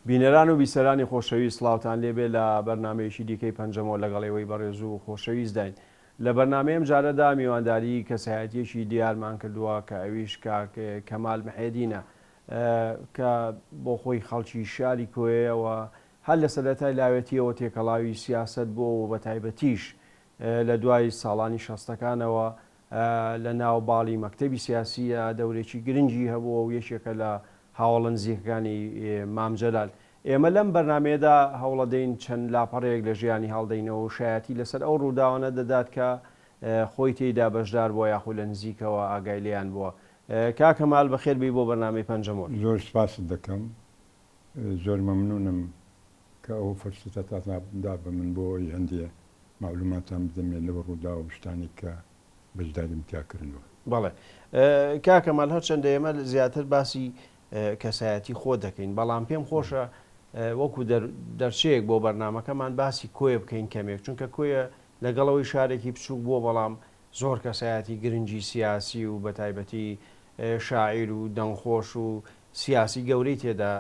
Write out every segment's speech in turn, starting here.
بینەران و بیسەرانی خۆشەویست سڵاوتان لێبێ لە بەرنمەیەکی دیکەی پەنجەمەوە لەگەڵەوەی بەڕێز و خۆشەویست داین. لە بەرنمەیەم جارەدا میوانداری کەسایەتیەکی دیارمان کردووە کە ئەویش کەمال محێدینە کە بۆ خۆی خەڵکی شاری کۆیەوە هەر لە سەرەتای لاوێتیەوە تێکەڵاوی سیاست بۆ و بە تایبەتیش لە دوای ساڵانی شەستەکانەوە لە ناو باڵی مەکتەبی سیاسیە دەورێکی گرنگی هەبووە و یەکێکە لە هاوڵە نزیکەکانی مامجەلال. ئێمە لەم بەرنمەیەدا هەوڵە دەین چەند لاپەڕەیەک لە ژیانی هەڵدەینەوە و شایەتی لەسەر ئەو ڕووداوانە دەدات کە خۆی تێیدا بەشدار بووە یاخود لە نزیکەوە ئاگای لێیان بووە. کاکەمال بەخێر بی بۆ بەرنامەی پەنجەمەوە. زۆر سپاست دەکەم، زۆر مەمنونم کە ئەو فەرسەتەتدا بە من بۆ ئەوی هەندێ معلوماتان بدەمێت لەوە ڕوودا و شتانی کە بەشداریم تیاکردنەوە. بەڵێ کاکەمال هەرچەندە ئێمە زیاتر باسی کەسایەتی خۆ دەکەین، بەڵام پێم خۆشە وەکو دەرچەیەک بۆ بەرنمەکەمان باسی کۆیە بکەین کەمێک، چونکە کۆیە لەگەڵەوەی شارێکی بچووک بووە بەڵام زۆر کەسایەتی گرنگی سیاسی و بە تایبەتی شاعیر و دەنگخۆش و سیاسی گەورەی تێدا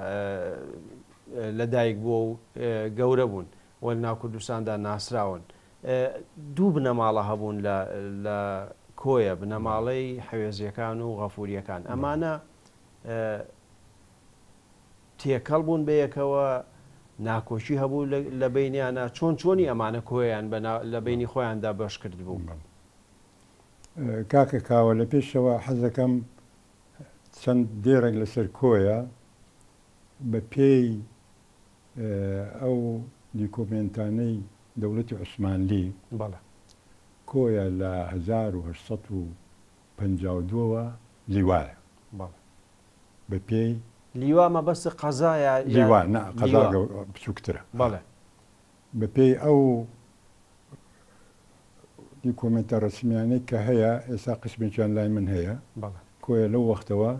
لەدایک بووە و گەورە بوون و ناو کوردستاندا ناسراون. دوو بنەماڵە هەبوون لە کۆیە، بنەماڵەی حەوێزیەکان و غەفوریەکان. ئەمانە تێکەڵ بوون بەیەکەوە، ناکۆشی هەبوو لە بینیانە، چۆنی ئەمانە کۆیان لە بینی خۆیاندا بەش کرد بوو. کاکە کاوە لە پێشەوە حەزەکەم چەند دێرێک لەسەر کۆیە بە پێی ئەو دیکۆمنتانەی دەوڵەتی عوسمانلی کۆیە لە 1852ەوە لیوایە بە پێی لیوا مەبەستە قەزایە لیوا قەزا بچووکترە بە پێی ئەو دیکۆمنتە ڕسمیانەی کە هەیە ئێستا قسمێکیان لای من هەیە کۆیە لەو وەختەوە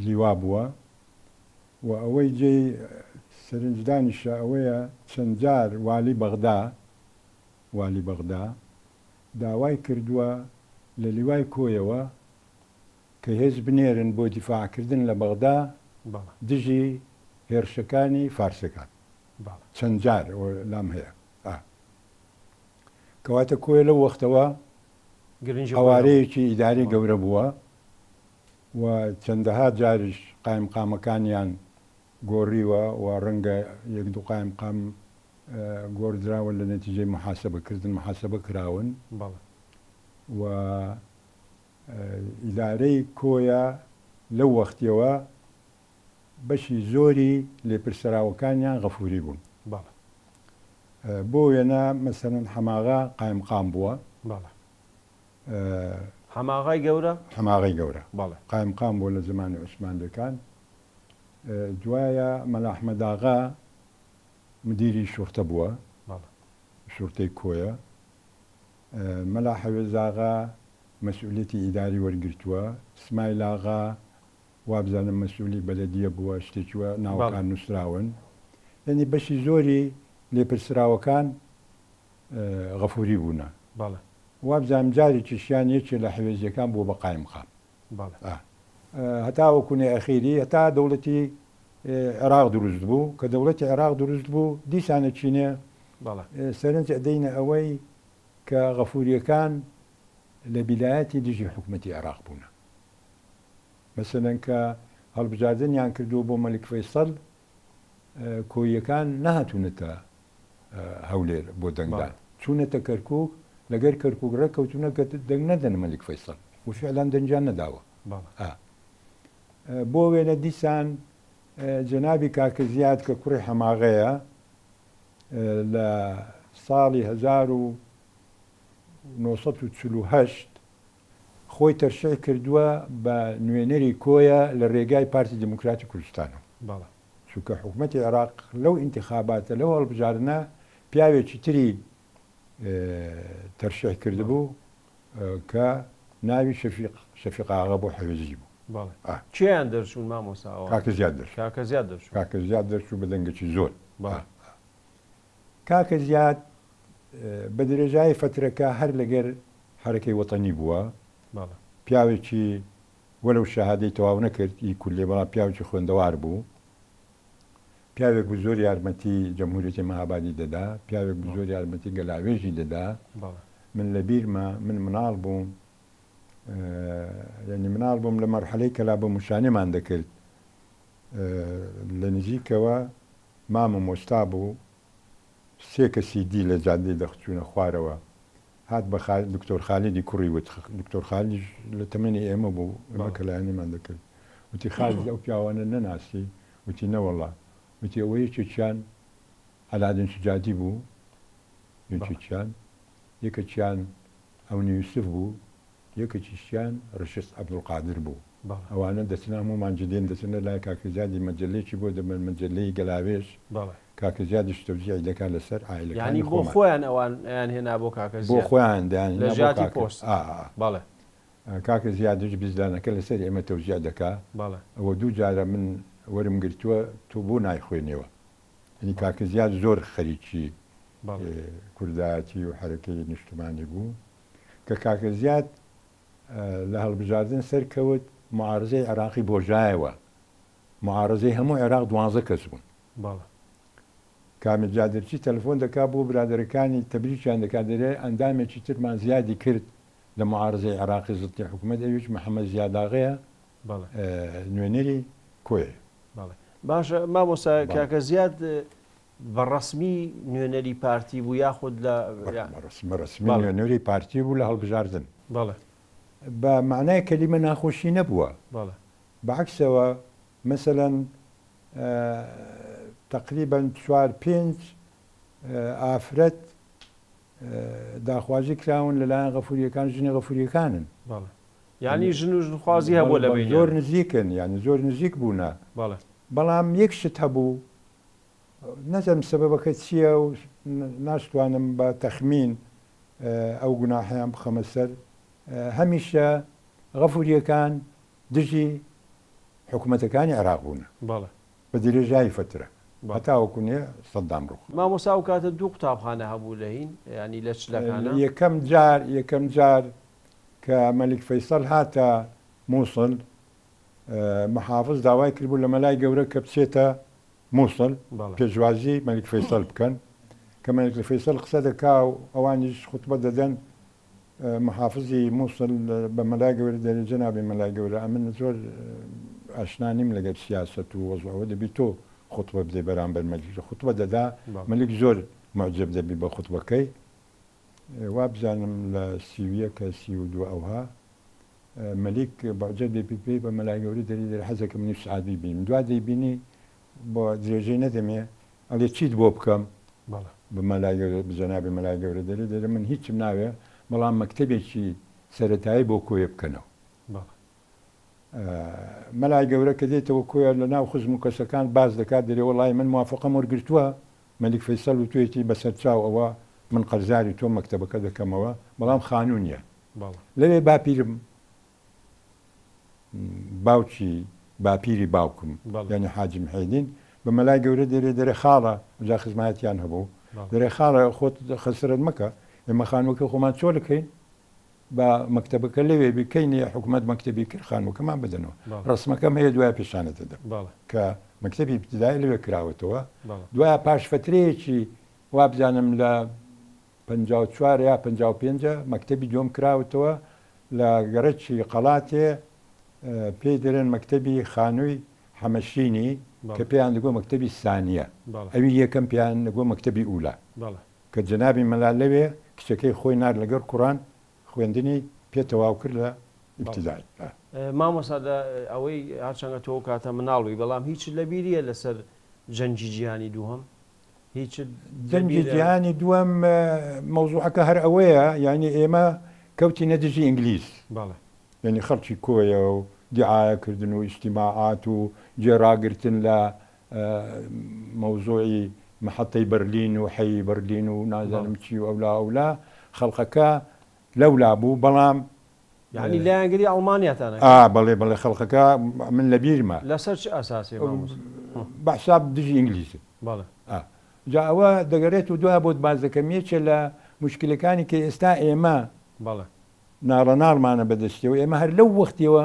لیوا بووە و ئەوەی جێی سەرنجدانیشە ئەوەیە چەند جار والی بەغدا داوای کردووە لە لیوای کۆیەوە کە هێز بنێرن بۆ دیفاعکردن لە بەغدا دژی هێرشەکانی فارسەکان. چەند جار لام هەیە کەواتە کۆیە لەو وەختەوە هەوارەیەکی ئیداری گەورە بووە و چەندەها جاریش قایمقامەکانیان گۆڕیوە و ڕەنگە یەک دوو قایمقام گۆڕدراوە لە نەتیجەی محاسبەکردن محاسبە کراون و ئیدارەی کۆیە لەو وەختیەوە بەشی زۆری لێپرسەراوەکانیان غەفوری بوون. بۆ وێنە مەسەرەن حەماغا قایمقام بووە، حەماغای گەورە قایمقام بووە لە زمانی عوسمانیەکان. دوایە مەلا ئەحمەداغا مدیری شورتە بووە، شورتەی کۆیە. مەلا حەوێزاغا مەسئولیەتی ئیداری وەرگرتووە، سمایلاغا وابزانم مەسئولی بەلەدیە بووە، شتێکیوە ناوەکان نووسراون. یعنی بەشی زۆری لێپرسراوەکان غەفوری بوونە. وابزانم جارێکی شیان یەکێ لە حەوێزیەکان بووە بە قایمقام. هەتا وەکوونێ ئەخیری هەتا دەوڵەتی عێراق دروست بوو کە دەوڵەتی عێراق دروست بوو دیسانە چینێ سەرنج ئەدەینە ئەوەی کە غەفوریەکان لە بیلایەتی دژی حکوومەتی عێراق بوونە. مەسەلەن کە هەڵبژاردنیان کردووە بۆ مەلیک فەیسەڵ، کۆیەکان نەهاتوونەتە هەولێر بۆ دەنگدان، چوونەتە کەرکووک، لەگەر کەرکووک ڕێککەوتونە کە دەنگ نەدەن مەلیک فەیسەڵ و فعلان دەنجیان نەداوە. بۆ وێنە دیسان جەنابی کاکە زیاد کە کوڕی حەماغەیە لە ساڵی 1948 خۆی تەرشیع کردووە بە نوێنەری کۆیە لە ڕێگای پارتی دموکراتی کوردستانەوە. چونکە حکوومەتی عێراق لەو ئینتیخاباتە لەو هەڵبژاردنە پیاوێکی تری تەرشیع کردبوو کە ناوی شەفیق ئاغا بۆ حەوێزی بوو. چیان دەرچوون مامۆساوە؟ کاکە زیاد دەرچوو بە دەنگێکی زۆر. کاکە زیاد بە درێژای فترەکە هەر لەگەر حرەکەی وەتەنی بووە، پیاوێکی وەلەو شەهادەی تەواو نەکرد ئی کولێ، بەڵام پیاوێکی خوێندەوار بوو، پیاوێک بوو زۆر یارمەتی جەمهوریەتی مەهابادی دەدا، پیاوێک بوو زۆر یارمەتی گەلاوێژی دەدا. من لە بیرمە من مناڵ بووم، یعنی مناڵ بووم لە مەرحەلەی کەلا بە موشانێمان دەکرد لە نزیکەوە مامە مۆستا بوو، 3 کەسی دی لە جادەی دەخچوونە خوارەوە، هات بە دکتۆر خالیدی کوڕی وت، دکتۆر خالیدیش لە تەمەنی ئێمە بوو، ئێمە کەلایەنیمان دەکرد، وتی خالید ئەو پیاوانە نەناسی؟ وتی نەوەڵڵا، وتی ئەوە یەکێکیان عەلادین شجاعی بوو، یەکێکیان، یەکێکیان ئەونی یوسف بوو، یەکێکیشیان ڕەشید عەبدولقادر بوو. ئەوانە دەچنە هەموومان جدێن دەچنە لای کاکەزیادی مەجللەیەکی بۆ دەبن مەجللەی گەلاوێژ، کاکەزیادیش تەوزیعی دەکات لەسەر عائیلەکانی یعنی بۆ خۆیان ئەوان هێنا بۆ کاکەزیاد، بۆ خۆیان دایان لە ژاتی پۆست. بەڵێ کاکەزیادیش بیزدانەکە لەسەر ئێمە تەوزیع دەکات. ئەوە دوو جارە من وەرم گرتووە تۆ بۆ نایخوێنێەوە، ینی کاکەزیاد زۆر خەریکی کوردایەتی و حرەکەی نیشتمانی بوو کە کاکەزیاد لە هەڵبژاردن سەرکەوت معارزەی عێراقی بۆژایەوە، معارزەی هەموو عێراق 12 کەس بوون. کامل جادرچی تەلەفۆن دەکات بۆ برادەرەکانی تەبریکیان دەکات دەرێ ئەندامێکی ترمان زیادی کرد لە معارزەی عێراقی زڵتی حکوومەت، ئەویش محەممەد زیاداغەیە نوێنەری کۆیە. باشە مامۆستا کاکەزیاد بەڕەسمی نوێنەری پارتی بوو یاخود لە ڕسمی نوێنەری پارتی بوو لە هەڵبژاردن، بە معنای کەلیمە ناخۆشی نەبووە، بەعکسەوە مەسەلەن تقریبا 4-5 ئافرەت داخوازی کراون لەلایەن غەفوریەکان، ژنی غەفوریەکانن، یعنی ژن و ژنخوازی هەبووە لە بینیان، زۆر نزیکن، یعنی زۆر نزیک بوونە. بەڵام یەک شت هەبوو، نەزانم سەبەبەکە چییە و ناشتوانم بە تەخمین ئەو گوناحیان بخەمە سەر، هەمیشە غەفوریەکان دژی حکوومەتەکانی عێراق بوونە بە درێژایی فترە، هەتاوەکوونێ سەدام ڕوخ. مامۆستا و کاتە دوو قوتابخانە هەبوو لە هین، ینی لە چلەکانە یەکەم جار کە مەلیک فەیسەڵ هاتە مووسڵ، محافظ داوای کردبوو لە مەلای گەورە کە بچێتە مووسڵ پێشوازی مەلیک فەیسەڵ بکەن، کە مەلیک فەیسەڵ قسە دەکا و ئەوانیش خوتبە دەدەن، محافظی مووسڵ بە مەلای گەورە دەرێ جەنابی مەلای گەورە ئەمن زۆر ئاشنا نیم لەگەڵ سیاسەت و وەزعەوە دەبی تۆ خوتبە بدەی بەرامبەر مەلیک، خوتبە دەدا، مەلیک زۆر معجب دەبی بە خوتبەکەی، وا بزانم لە 31 کە 32 ئەوها مەلیک بەعجەب دەبی پێی بە مەلای گەورە دەری حەزەکەم منی سعادی بینم، دوا دەیبینی بۆ درێژەی نەدەمێ ئەڵێ چیت بۆ بکەم بە مەلای گەورە، بجەنابی مەلای گەورە دەرێ من هیچم ناوێ، بەڵام مەکتەبێکی سەرەتایی بۆ کۆیە بکەنەوە. مەلای گەورە کە دێتەوە کۆیە لە ناو خزم و کەسەکان باز دەکات دەرێ وەڵای من موافقەم وەرگرتووە مەلیک فەیسەڵ و توێتی بەسەر چاو ئەوە من قەرزاری تۆ مەکتەبەکە دەکەمەوە، بەڵام خانوونیە. لەوێ باپیرم باوکی باپیری باوکم یعنی حاجی محەیدین بە مەلای گەورە دەرێ دەرێ خاڵە جا خزمەتیان هەبوو، دەرێ خاڵە خۆت خەسرت مەکە، ئێمە خانووەکە خۆمان چۆ دەکەین بە مەکتەبەکە لەوێ بکەینی حکوومەت مەکتەبی کرد خانووەکەمان بدەنەوە، ڕسمەکەم هەیە دوای پیشانە دەدەم کە مەکتەبی ابتدایی لەوێ کراوەتەوە، دوای پاش فترەیەکی وا بزانم لە 54 یا 55 مەکتەبی دوم کراوەتەوە لە گەرەکی قەڵاتێ، پێی دەرێن مەکتەبی خانووی حەمەشینی کە پێیان دەگۆ مەکتەبی سانیە، ئەوی یەکەم پێیان دەگۆ مەکتەبی ئولا، کە جەنابی مەلا لەوێ کچەکەی خۆی نار لەگەر قورآن خوێندنی پێتەواو کرد لە ابتدای. مامۆستا ئەوەی هەرچەندە تۆ کاتە مناڵوی، بەڵام هیچ لە بیریە لەسەر جەنگی جیهانی دووەم؟ هیچ جەنگی جیهانی دووەم مەوزوعەکە هەر ئەوەیە، یعنی ئێمە کەوتی نەدژی ئینگلیز، یعنی خەڵکی کۆیە و دیعاەکردن و ئیجتیماعات و جێڕاگرتن لە مەوزوعی محەتەی بەرلین و حەی بەرلین و نازانم چی و ئەولا خەڵقەکە لەولا بوو، بەڵام یعنی لایەنگری ئەڵمانیاتانە بەڵێ خەڵقەکە من لە بیرمە لەسەر چ ئاساسی بەحساب دژی ئینگلیزی. جا ئەوە دەگەڕێت و دوای بۆت باز دەکەم یەکێ لە موشکلەکانی کە ئێستا ئێمە ناڕەناڵمانە بەدەستیەوە، ئێمە هەر لەو وەختیەوە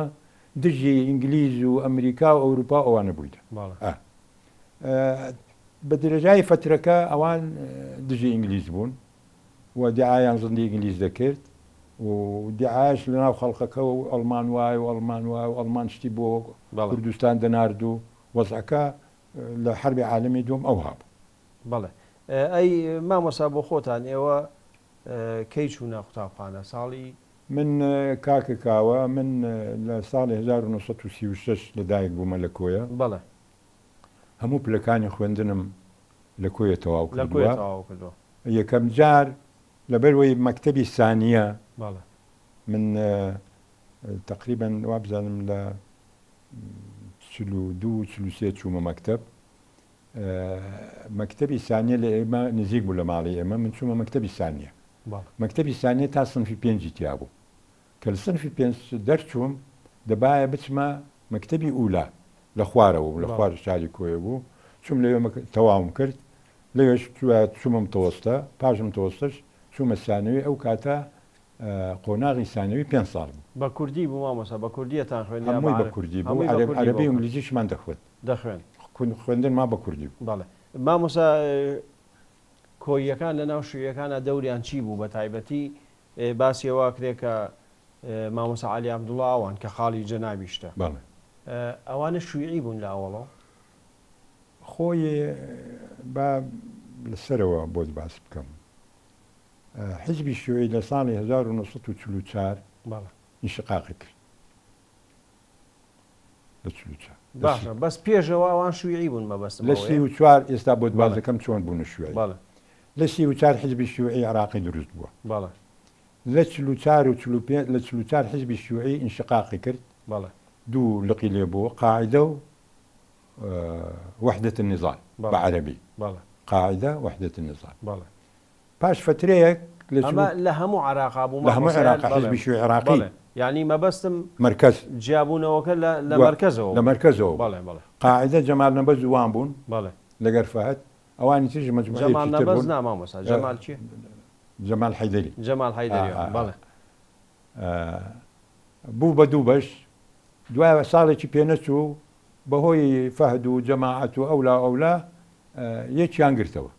دژی ئینگلیز و ئەمریکا و ئەوروپا ئەوانە بوویدە. بە درێژای فترەکە ئەوان دژی ئینگلیز بوون و دیعایان زندی ئینگلیز دەکرد و دیعاش لە ناو خەڵقەکە و ئەڵمان وای و ئەڵمان وای و ئەڵمان شتی بۆ کوردستان دەنارد و وەزعەکە لە حربی عالەمی دوم ئەو هابوو. بەڵێ ئەی مامۆستا بۆ خۆتان ئێوە کەی چوونە قوتابخانە ساڵی من کاکە کاوە من لە ساڵی 1936 لەدایک بوومە لە کۆیە. بەڵێ هەموو پلەکانی خوێندنم لە کۆیە تەواو کردووە. یەکەم جار لەبەرەوەی مەکتەبی سانیە من تقریبا وابزانم لە 42-43 چوومە مەکتەب. مەکتەبی سانیە لە ئێمە نزیک بوو لە ماڵی ئێمە من چوومە مەکتەبی سانیە. مەکتەبی سانیە تا سنفی پێنجی تیا بوو کە لە سنفی پێنج دەرچووم دەبایە بچمە مەکتەبی ئولا لە خوارەوە لە خوار شاری کۆیە بوو چوم لەوێ تەواوم کرد لەوێش چوومم تەوەستە پاشم تەوەستش چوومە سانەوی ئەو کاتە قۆناغی سانەوی 5 ساڵ بوو. بە کوردی بوو مامۆستا بە کوردیەتان خوێن هەمووی بە کوردی بوو عەرەبی ئینگلیزیشمان دەخوێن خوێندن ما بە کوردی بوو. بەڵێ مامۆستا کۆیەکان لە ناو شوێیەکانە دەوریان چی بوو بە تایبەتی باسیەوە کرێکە مامۆستا عەلی عەبدوڵڵا ئەوان کە خاڵی جەنابیشتە ئەوانە شوێعی بوون لە ئەوڵەوە خۆی با لەسەرەوە بۆت باس بکەم. حزبی شیوعی لە ساڵی 1944 ئینشقاقی کرد لە 44. باشە بەس پێشەوە ئەوان شوێعی بوون مەبەستم لە 34 ئێستا بۆت باز دەکەم چۆن بوون شوێعی. لە 34 حزبی شیوعی عراقی دروست بووە. لە 44 حزبی شیوعی ئینشقاقی کرد. دوو لقی لێ بووە قاعدە و وحدة النضال بعربي قاعدة وحدة النضال. باش فتريك لە هەموو عراق بوو لە هەموو عراق حزبی شیوعی عراقی یعنی مەبەستم مرکز جیابوونەوەکە لە مرکزەوە قاعدە جەمال نەبەز وان بوون لەگەر فەهەد ئەوانی تریش مەجموعەی جەمال نەبەز نامامۆستا جەمال چییە؟ جەمال حەیدەری. جەمال حەیدەری بەڵێ بوو بە دوو بەش دوایە ساڵێکی پێنەچوو بەهۆی فەهد و جەماعەت و ئەولا یەکیان گرتەوە.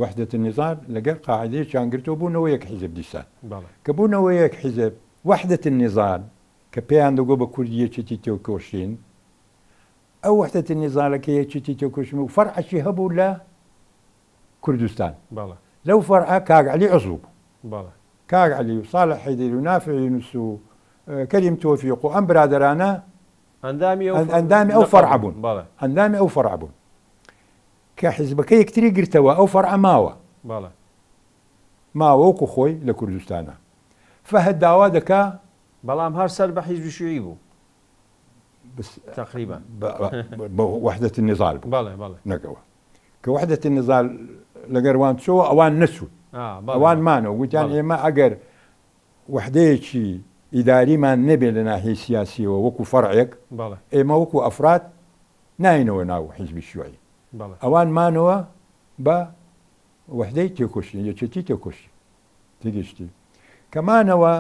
وحدة النضال لەگەر قاعدەیەکیان گرتەوە بوونەوە یەک حیزب دیسان کە بوونەوە یەک حیزب وحدة النضال کە پێیان دەگۆ بە کوردی یەکێتی تێوکۆشین ئەو وحدة النضالەکە یەکێتی تێوکۆشین و فەرعەکی هەبوو لە کوردستان. لەو فەرعە کاک عەلی عەزوو بوو. کاک عەلی و ساڵح حەیدەری و نافع یونس و کەریم تۆفیق و ئەم برادرانە ئەندامی ئەو فەرعە بوون. ئەندامی ئەو فەرعە بوون کە حیزبەکە یەکتری گرتەوە ئەو فەرعە ماوە وەکو خۆی لە کوردستانە. فەهەد داوا دەکا بەڵام هەر سەر بە حیزبی شیوعی بوو تقریبا بە وحدة النضال بوو نەکەوە کە وحدة النضال لەگەروان چۆوە ئەوان نەچوون ئەوان مانەوە گوتیان ئێمە ئەگەر وحدەیەکی ئیداریمان نەبێت لە ناحیەی سیاسیەوە وەکو فەرعێک ئێمە وەکو ئەفراد ناینەوە ناو حیزبی شیوعی. ئەوان مانەوە بە وحدەی تێکۆشی یەکێتی تێکۆشی تێگەشتی کەمانەوە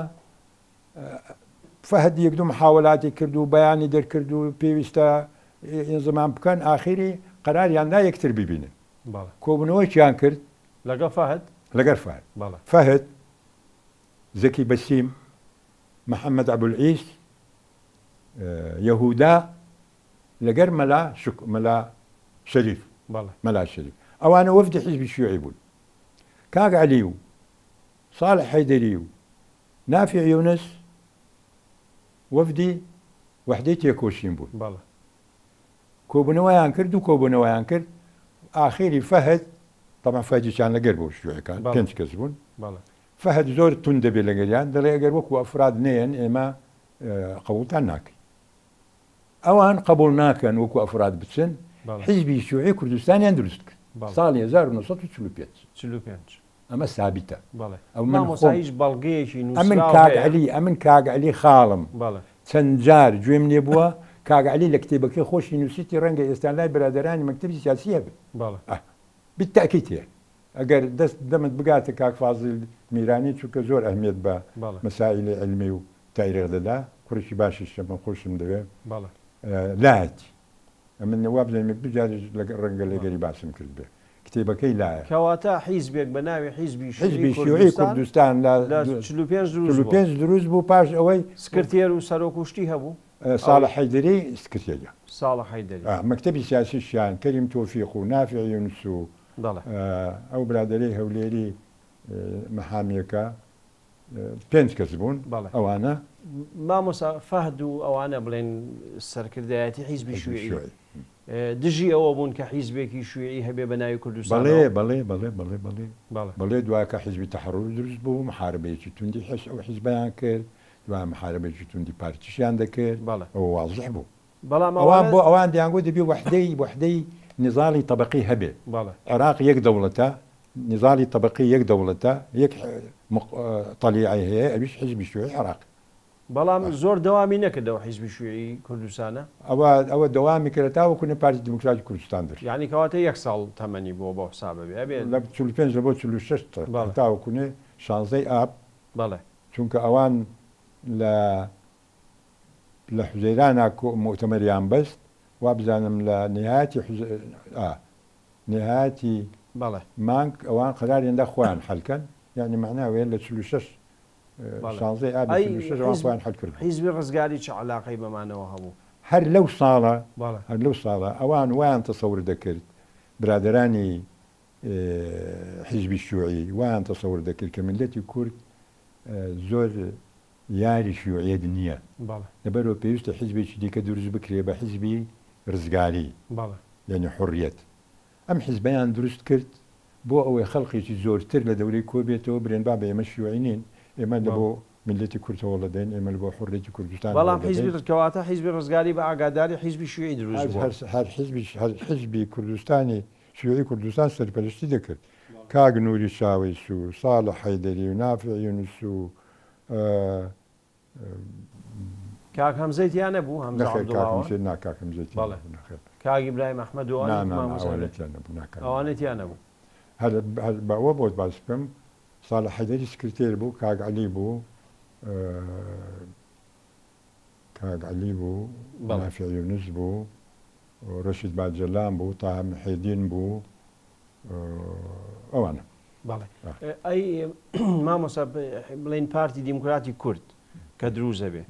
فەهەد یەک دوو محاولاتی کرد و بەیانی دەرکرد و پێویستە ئێنزەمان بکەن ئاخیری قەراریاندا یەکتر ببینن. کۆبوونەوەیان کرد لەگەر فەهەد زەکی بەسیم محەممەد عەبدولعیس یەهودا لەگەر مەلا شەریف ئەوانە وەفدی حیزبی شیوعی بوون. کاک عەلی و ساڵح حەیدەری و نافع یونس وەفدی وحدەی تێکۆشین بوون. کۆبوونەوەیان کرد و کۆبوونەوەیان کرد ئاخیری فەهەد طبعا فەهەدیشان لەگەر بۆ شیوعەکان 5 کەس بوون. فەهەد زۆر تون دەبێت لەگەریان دەڵێ ئەگەر وەکو ئەفراد نێن ئێمە قبوڵتان ناکەین. ئەوان قبول ناکەن وەکو ئەفراد بچن حیزبی شیوعی کوردستانیان دروست کرد ساڵی 1945 ئەمە سابیتە. ئەمن کاک عەلی خاڵم چەند جار گوێم لێ بووە کاک عەلی لە کتێبەکەی خۆشی نووسیتی ڕەنگە ئێستا لای برادەرانی مەکتەبی سیاسی هەبێت بالتەکید هەیە. ئەگەر دەست دەمت بگاتە کاک فازڵ میرانی چونکە زۆر ئەهمیەت بە مەسائیلی علمی و تاریخ دەدا کوڕێکی باشیش من خۆشم دەوێت لایەتی من نواب زلمێک بجار ڕەنگە لەگەری باسم کرد بێ کتێبەکەی لایە کەواتە حیزبێک بە ناوی حیزبی شیوعی کوردستان لە 45 دروست بوو پاش ئەوەی سکرتێر و سەرۆکوشتی هەبوو ساڵح حەیدەری سکرتێرە ساڵح حەیدەری مەکتەبی سیاسیشیان کەریم تۆفیق و نافع یونس و ئەو برادەرەی هەولێری مەحامیەکە 5 کەس بوون ئەوانە مامۆسا فەهد و ئەوانە بڵێن سەرکردایەتی حیزبی شوێعی دژی ئەوە بوون کە حیزبێکی شوێعی هەبێ بە ناوی کوردستان بەڵێ دوایکە حیزبی تەحڕور دروست بوو محاربەیەکی توندی ئەو حیزبیان کرد دوای محاربەیەکی توندی پارتیشیان دەکرد ئەوە واضح بوو بەڵام ئەوان بۆ ئەوان دەیانگۆ دەبێ وحدەی نزاڵی طبقی هەبێ عێراق یەک دەوڵەتە نزاڵی طبقی یەک دەوڵەتە یەک طەلیعی هەیە ئەویش حیزبی شوێعی عێراق بەڵام زۆر دەوامی نەکردەوە حیزبی شوێعی کوردستانە ئەوە دەوامی کرد تاوەکو پارتی دموکراتی کوردستان در یعنی کەواتە 1 ساڵ تەمەنی بۆ حسابە بێ لە 45 بۆ 46 تاوەکوێ 16 ئاب بەڵێ چونکە ئەوان لە حوزەیرانە مؤتەمەریان بەست وا بزانم لە نهایەتی مانگ ئەوان قەراریاندا خۆیان حەلکەن یعنی معناوێ لە 46 16 ئاب 46 خۆیان حەل کرد حیزبی ڕزگاری چه عەلاقەی بەمانەوە هەبوو هەر لەو ساڵە ئەوان وایان تەسەور دەکرد برادەرانی حیزبی شیوعی وایان تەسەور دەکرد کە ملەتی کورد زۆر یاری شیوعیەت نییە لەبەرەوە پێویستە حیزبێکی دیکە دروست بکرێ بە حیزبی ڕزگاری یعنی حڕیەت ئەم حیزبیان دروست کرد بۆ ئەوەی خەڵقێکی زۆرتر لە دەورەی کۆ بێتەوە برێن با بە ئێمە شیوعی نین ئێمە لە بۆ ملەتی کورتەوە لەدەین ئێمە بۆ حڕێتی کوردستان بەڵام حیزبی کەواتە حیزبی ڕزگاری بە ئاگاداری حیزبی شیوعی دروست هەر حیزبی کوردستانی شیوعی کوردستان سەرپەرشتی دەکرد کاک نووری شاوەیس و ساڵح حەیدەری و نافع یونس و کاک هەمزەیتیان نەبوو هەمزە کاک ئیبراهیم ئەحمەد و ئەوانێتیان نەبوو هەر بەوە بۆت باس بکەم ساڵح حەیدەری سکرتێر بوو کاک عەلی بوو نافع یونس بوو ڕەشید باجەلان بوو تاها محیدین بوو ئەوانە بەڵێ ئەی مامۆسا بڵێن پارتی دیموکراتی کورد کە دروزە بێ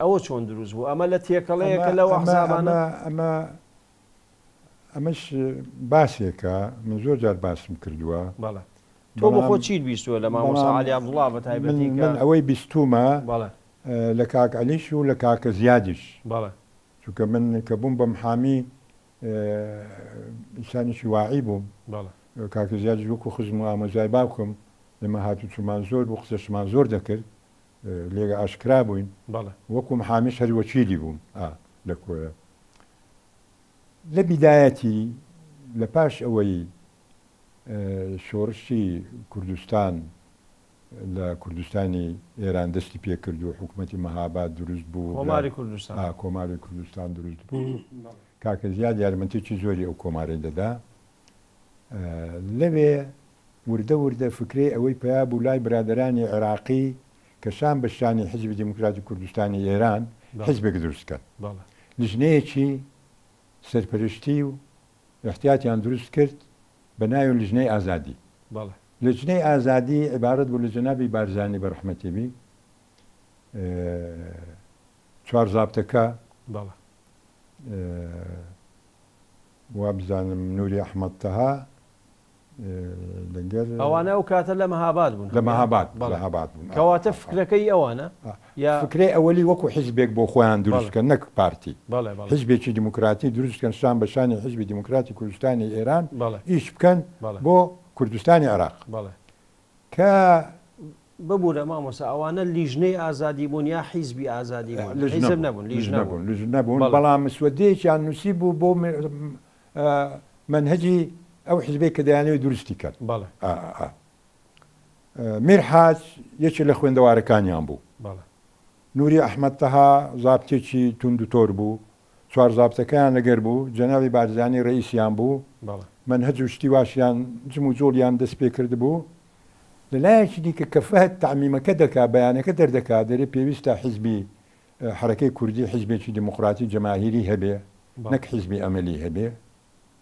ئەوە چۆن دروست بوو ئەمە لە تێکەڵەیەکە لەو حسابانە ئەمەش باسێکە من زۆر جار باسم کردووە تۆ بۆ خۆ چیت بیستووە لە مامۆستا عەلی عەبدوڵڵا بە تایبەتی من ئەوەی بیستومە لە کاک عەلیش و لە کاکە زیادیش چونکە من کە بووم بە محامی ئینسانێکی واعی بووم کاکە زیادیش وەکو خزم و ئامۆزای باوکم لەمە هاتوو چومان زۆر بۆ قسەشمان زۆر دەکرد لێگە ئاشکرا بووین وەکو محامیش هەر وەکیلی بووم لە کۆیە لە بیدایەتی لە پاش ئەوەی شۆڕشی کوردستان لە کوردستانی ئێران دەستی پێ کرد و حکوومەتی مەهاباد دروست بوو کۆماری کوردستان دروست بوو کاکە زیاد یارمەتێکی زۆری ئەو کۆمارەی دەدا لەوێ وردە وردە فکرێ ئەوەی پیا بوو لای برادەرانی عێراقی کە شان بە شانی حیزبی دیموکراتی کوردستانی ئێران حیزبێک دروستکەن لیژنەیەکی سەرپەرشتی و احتیاتیان دروست کرد بە ناوی لیژنەی ئازادی لیژنەی ئازادی عیبارەت بوو لە جەنابی بارزانی بەڕەحمەتێبی 4 زابتەکە وا بزانم نووری ئەحمەد تەها ئەوانە ئەو کاتە لە مەهاباد بوون لە مەهاباد بوون کەواتە فکرەکەی ئەوانە فکرێ ئەوەلی وەکو حیزبێک بۆ خۆیان دروستکە نەک پارتی حیزبێکی دیموکراتی دروستکەن شان بە شانی حیزبی دیموکراتی کوردستانی ئێران ئیش بکەن بۆ کوردستانی عێراق کە ببوورە مامۆستا ئەوانە لیژنەی ئازادی بوون یا حیزبی ئازادی لیژ نەبوون بەڵام سوودەیەکیان نووسی بوو بۆ منهجی ئەو حیزبێک کە دەیانەوێت دروستی کرد میرحاج یەکێ لە خوێندەوارەکانیان بوو نووری ئەحمەد تەها زابتێکی تونند و تۆر بوو 4 زابتەکەیان لەگەر بوو جەنابی بارزانی ڕئیسیان بوو منهج و شتی واشیان جم و جۆڵیان دەست پێ کرد بوو لەلایەکی دیکە کە فەهد تعمیمەکە دەکا بەیانەکە دەردەکا دەرێ پێویستە حیزبی حرەکەی کوردی حیزبێکی دیموکراتی جەماهیری هەبێ نەک حیزبی ئەمەلی هەبێ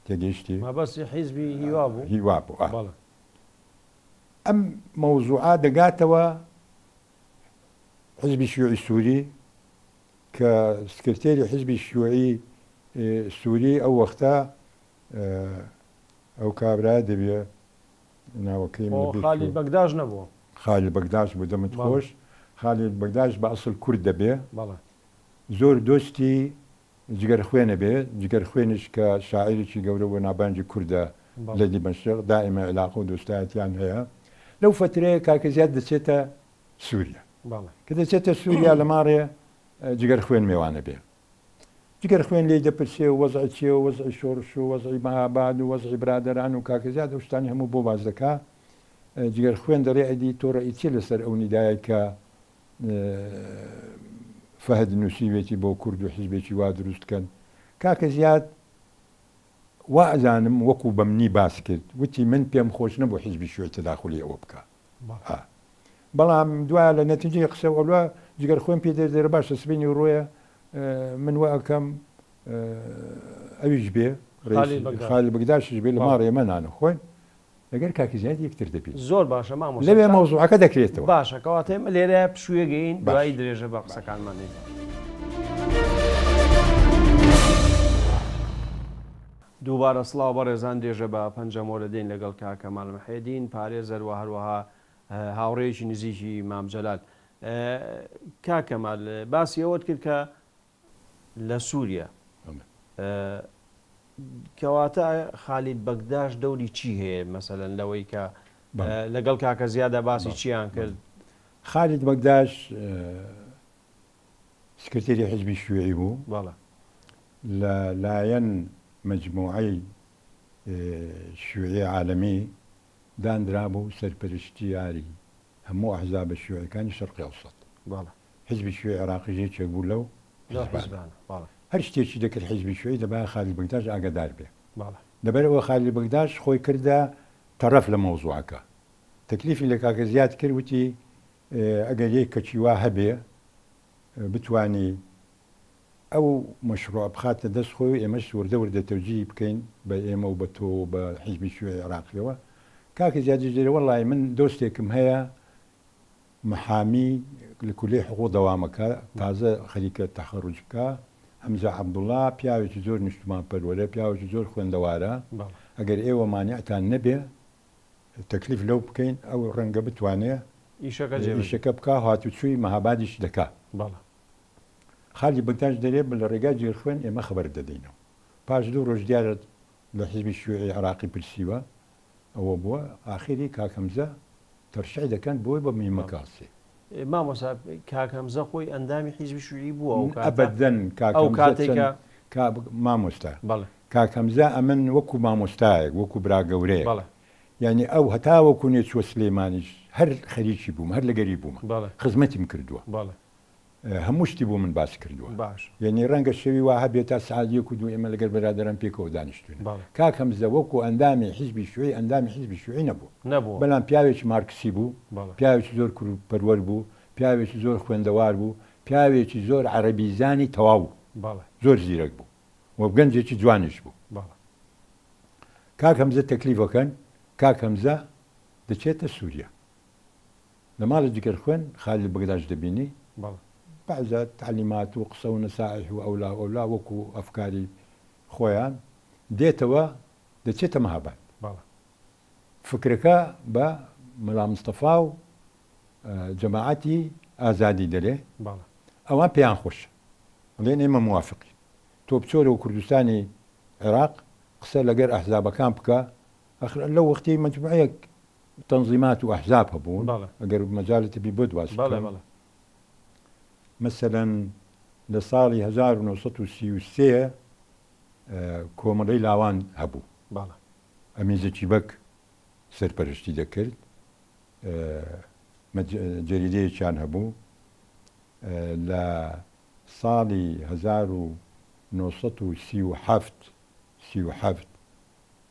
تێگەیشتی مەبەستی حیزبی هیوا بوو هیوا بوو ئەم مەوزوعا دەگاتەوە حزبی شیوعی سووری کە سکرتێری حزبی شیوعی سووری ئەو وەختە ئەو کابرا دەبێ ناوەکەی خالیل بەگداش نەبووە خالیل بەگداش بوو دەمت خۆش خالیل بەگداش بە ئەسڵ کورد دەبێ زۆر دۆستی جگەر خوێنە بێ جگەر خوێنش کە شاعیرێکی گەورە بۆ نابانجی کووردە لە دیمەشق دائیمە علاقە و دۆستایەتیان هەیە لەو فترەیە کاکە زیاد دەچێتە سووریا کە دەچێتە سووریا لە ماڕێ جگەر خوێن میێوانە بێ جگەر خوێن لێ دەپرسێ و وەزع چێ و وەزعی شۆڕش و وەزعی مەهاباد و وەزعی برادەران و کاکە زیاد ئەو شتانی هەموو بۆ باز دەکا جگەر خوێن دەڕێ ئەدی تۆڕە ئیچێ لەسەر ئەو نیدایە کە فەهد نووسیوێتی بۆ کورد و حیزبێکی وا دروستکەن کاکە زیاد وا ئەزانم وەکو بەمنی باس کرد وتی من پێم خۆش نەبوو حیزبی شوێ تەداخلی ئەوە بکە بەڵام دوایە لە نەتیجەی قسە ئەوە جگەر خوێن پێ دەردێرە باشە سبینی ڕۆیە من وە ئەەکەم ئەویش بێ خالی بەگداشش بێ لە ماڕێ مەنانە خۆین لەگەر کاکی زیاد یەکتر دەبێت زۆر باشە مامۆستا لەوێ مەوزوعەکە دەکرێتەوە باشە کەواتە لێرە پشوویەگەین دوایی درێژە بە قسەکانمانێت دووبارە سڵاو بە ڕێزان درێژە بە پەنجەمۆرە دێن لەگەڵ کاکە ماڵمەحێدین پارێزەر و هەروەها هاوڕێیەکی نزیکی مامجەلال کاکەمال باسی ئەوەت کرد کە لە سووریا کەواتە خالیل بەگداش دەوری چی هەیە مەسەلەن لەوەی کە لەگەڵ کاکە زیادە باسی چیان کرد خالیل بەگداش سکرتێری حیزبی شیوعی بوو لە لایەن مجموعەی شیوعی عالەمی دانرا بوو سەرپەرشتی یاری هەموو ئەحزابە شیوعەکانی شەرقی ئەوسەط حیزبی شیوعی عێراقی یەکێک بوو لەو هەر شتێکی دەکرد حیزبی شیوعی دەبا خالیل بەگداش ئاگادار بێ لەبەرەوە خالیل بەگداش خۆی کردە تەرەف لە مەوزوعەکە تەکلیفی لە کاکە زیاد کرد وتی ئەگەر یەک کەچی وا هەبێ بتوانی ئەو مەشروع بخاتە دەست خۆی ئێمەش وردە وردە تەوجیهی بکەین بە ئێمە و بە تۆ بە حیزبی شیوعی عێراقیەوە کاکە زیادی دێرە وەڵی من دۆستێکم هەیە محامی لە کولەی حقوق دەوامەکە تازە خەریکە تەخەڕوج بکە حەمزە عەبدوڵڵا پیاوێکی زۆر نیشتمان پەروەرە پیاوێکی زۆر خوێندەوارە ئەگەر ئێوە مانیعتان نەبێ تەکلیف لەو بکەین ئەو ڕەنگە بتوانێ ئیشەکە بکە هاتوچووی مەهابادیش دەکا خالی بەگداش دەرێ لە ڕێگای جێر خوێن ئێمە خەبەر دەدەینەوە پاش دوو ڕۆژ دیارە لە حیزبی شیوعی عێراقی پرسیوە ئەوە بووە ئاخری کاکەمزە تەرشیع دەکەن بۆی بە میمەکاسی مامۆستا کاکەمزە خۆی ئەندامی حیزبی شیوعی بووە ئەبەدەن کاکەمزە مامۆستا کاکەمزە ئەمن وەکو مامۆستایەک وەکو براگەورەیە یعنی ئەو هەتا وەکو نێچووە سلێمانیش هەر خەریکی بووم هەر لەگەری بوومە خزمەتیم کردووە هەموو شتی بۆ من باس کردووە یعنی ڕەنگە شەوی وا هەبێت تا سعادیە و دوو ئێمە لەگەر بەرادەران پێکەوە دانیشتوین کاکەمزە وەکو ئەندامی حیزبی شیوعی ئەندامی حیزبی شیوعی نەبوو بەڵام پیاوێکی مارکسی بوو پیاوێکی زۆر پەروەر بوو پیاوێکی زۆر خوێندەوار بوو پیاوێکی زۆر عەرەبیزانی تەواو زۆر زیرەک بوو وە گەنجێکی جوانیش بوو کاکەمزە تەکلیفەکەن کاکەمزە دەچێتە سووریا لە ماڵە جگەر خوێن خالیل بەگداش دەبینی بعضە تعلیمات و قسە و نەسائح و ئەولا وەکو ئەفکاری خۆیان دێتەوە دەچێتە مەهاباد فکرەکە بە مەلا مستەفا و جەماعەتی ئازادی دەرێ ئەوان پێیان خۆشە ئەڵێن ئێمە موافقی تۆ بچۆرە و کوردستانی عێراق قسە لەگەر ئەحزابەکان بکە لەو وەختی مەجموعەیەک تەنزیمات و ئەحزاب هەبوون ئەگەر مەجالێتی بی بۆ دواز مثلەن لە ساڵی 1933 کۆمەڵەی لاوان هەبوو ئەمیزەکی بەک سەرپەرشتی دەکرد جەریدەیەکیان هەبوو لە ساڵی 1937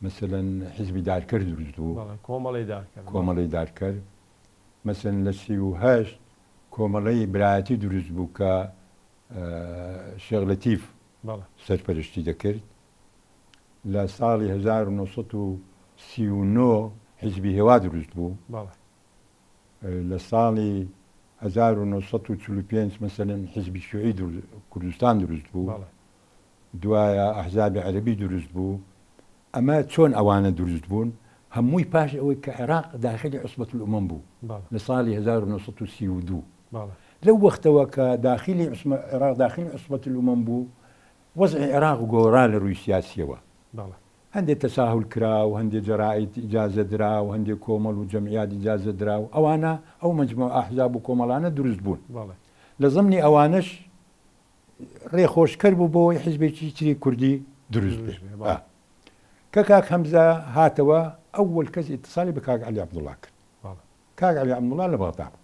مثلەن حیزبی دارکەر دروست بوو کۆمەڵەی دارکەر مثلەن لە 38 کۆمەڵەی برایەتی دروست بوو کە شێخ لەتیف سەرپەرشتی دەکرد لە ساڵی 1939 حیزبی هێوا دروست بوو لە ساڵی 1945 مەسەلەن حیزبی شیوعی کوردستان دروست بوو دوایە ئەحزابی عەرەبی دروست بوو ئەمە چۆن ئەوانە دروست بوون هەمووی پاش ئەوەی کە عێراق داخلی عوسبەت الئومەم بوو لە ساڵی 1932 لەو وەختەوە کە داخلی عێراق داخلی عوسبەت الئومەم بوو وەزعی عێراق گۆڕا لە ڕووی سیاسیەوە هەندێک تەساهل کرا و هەندێک جەرائید ئیجازە درا و هەندێک کۆمەڵ و جەمعیات ئیجازە درا و ئەوانە ئەو مەجموعە ئەحزاب و کۆمەڵانە دروست بوون لە زەمنی ئەوانش ڕێخۆشکەر بوو بۆی حیزبێکی تری کوردی دروست بێت کە کاک هەمزە هاتەوە ئەوەل کەس ئیتساڵی بە کاک عەلی عەبدوڵڵا کرد کاک عەلی عەبدوڵڵا لە بەغدا بوو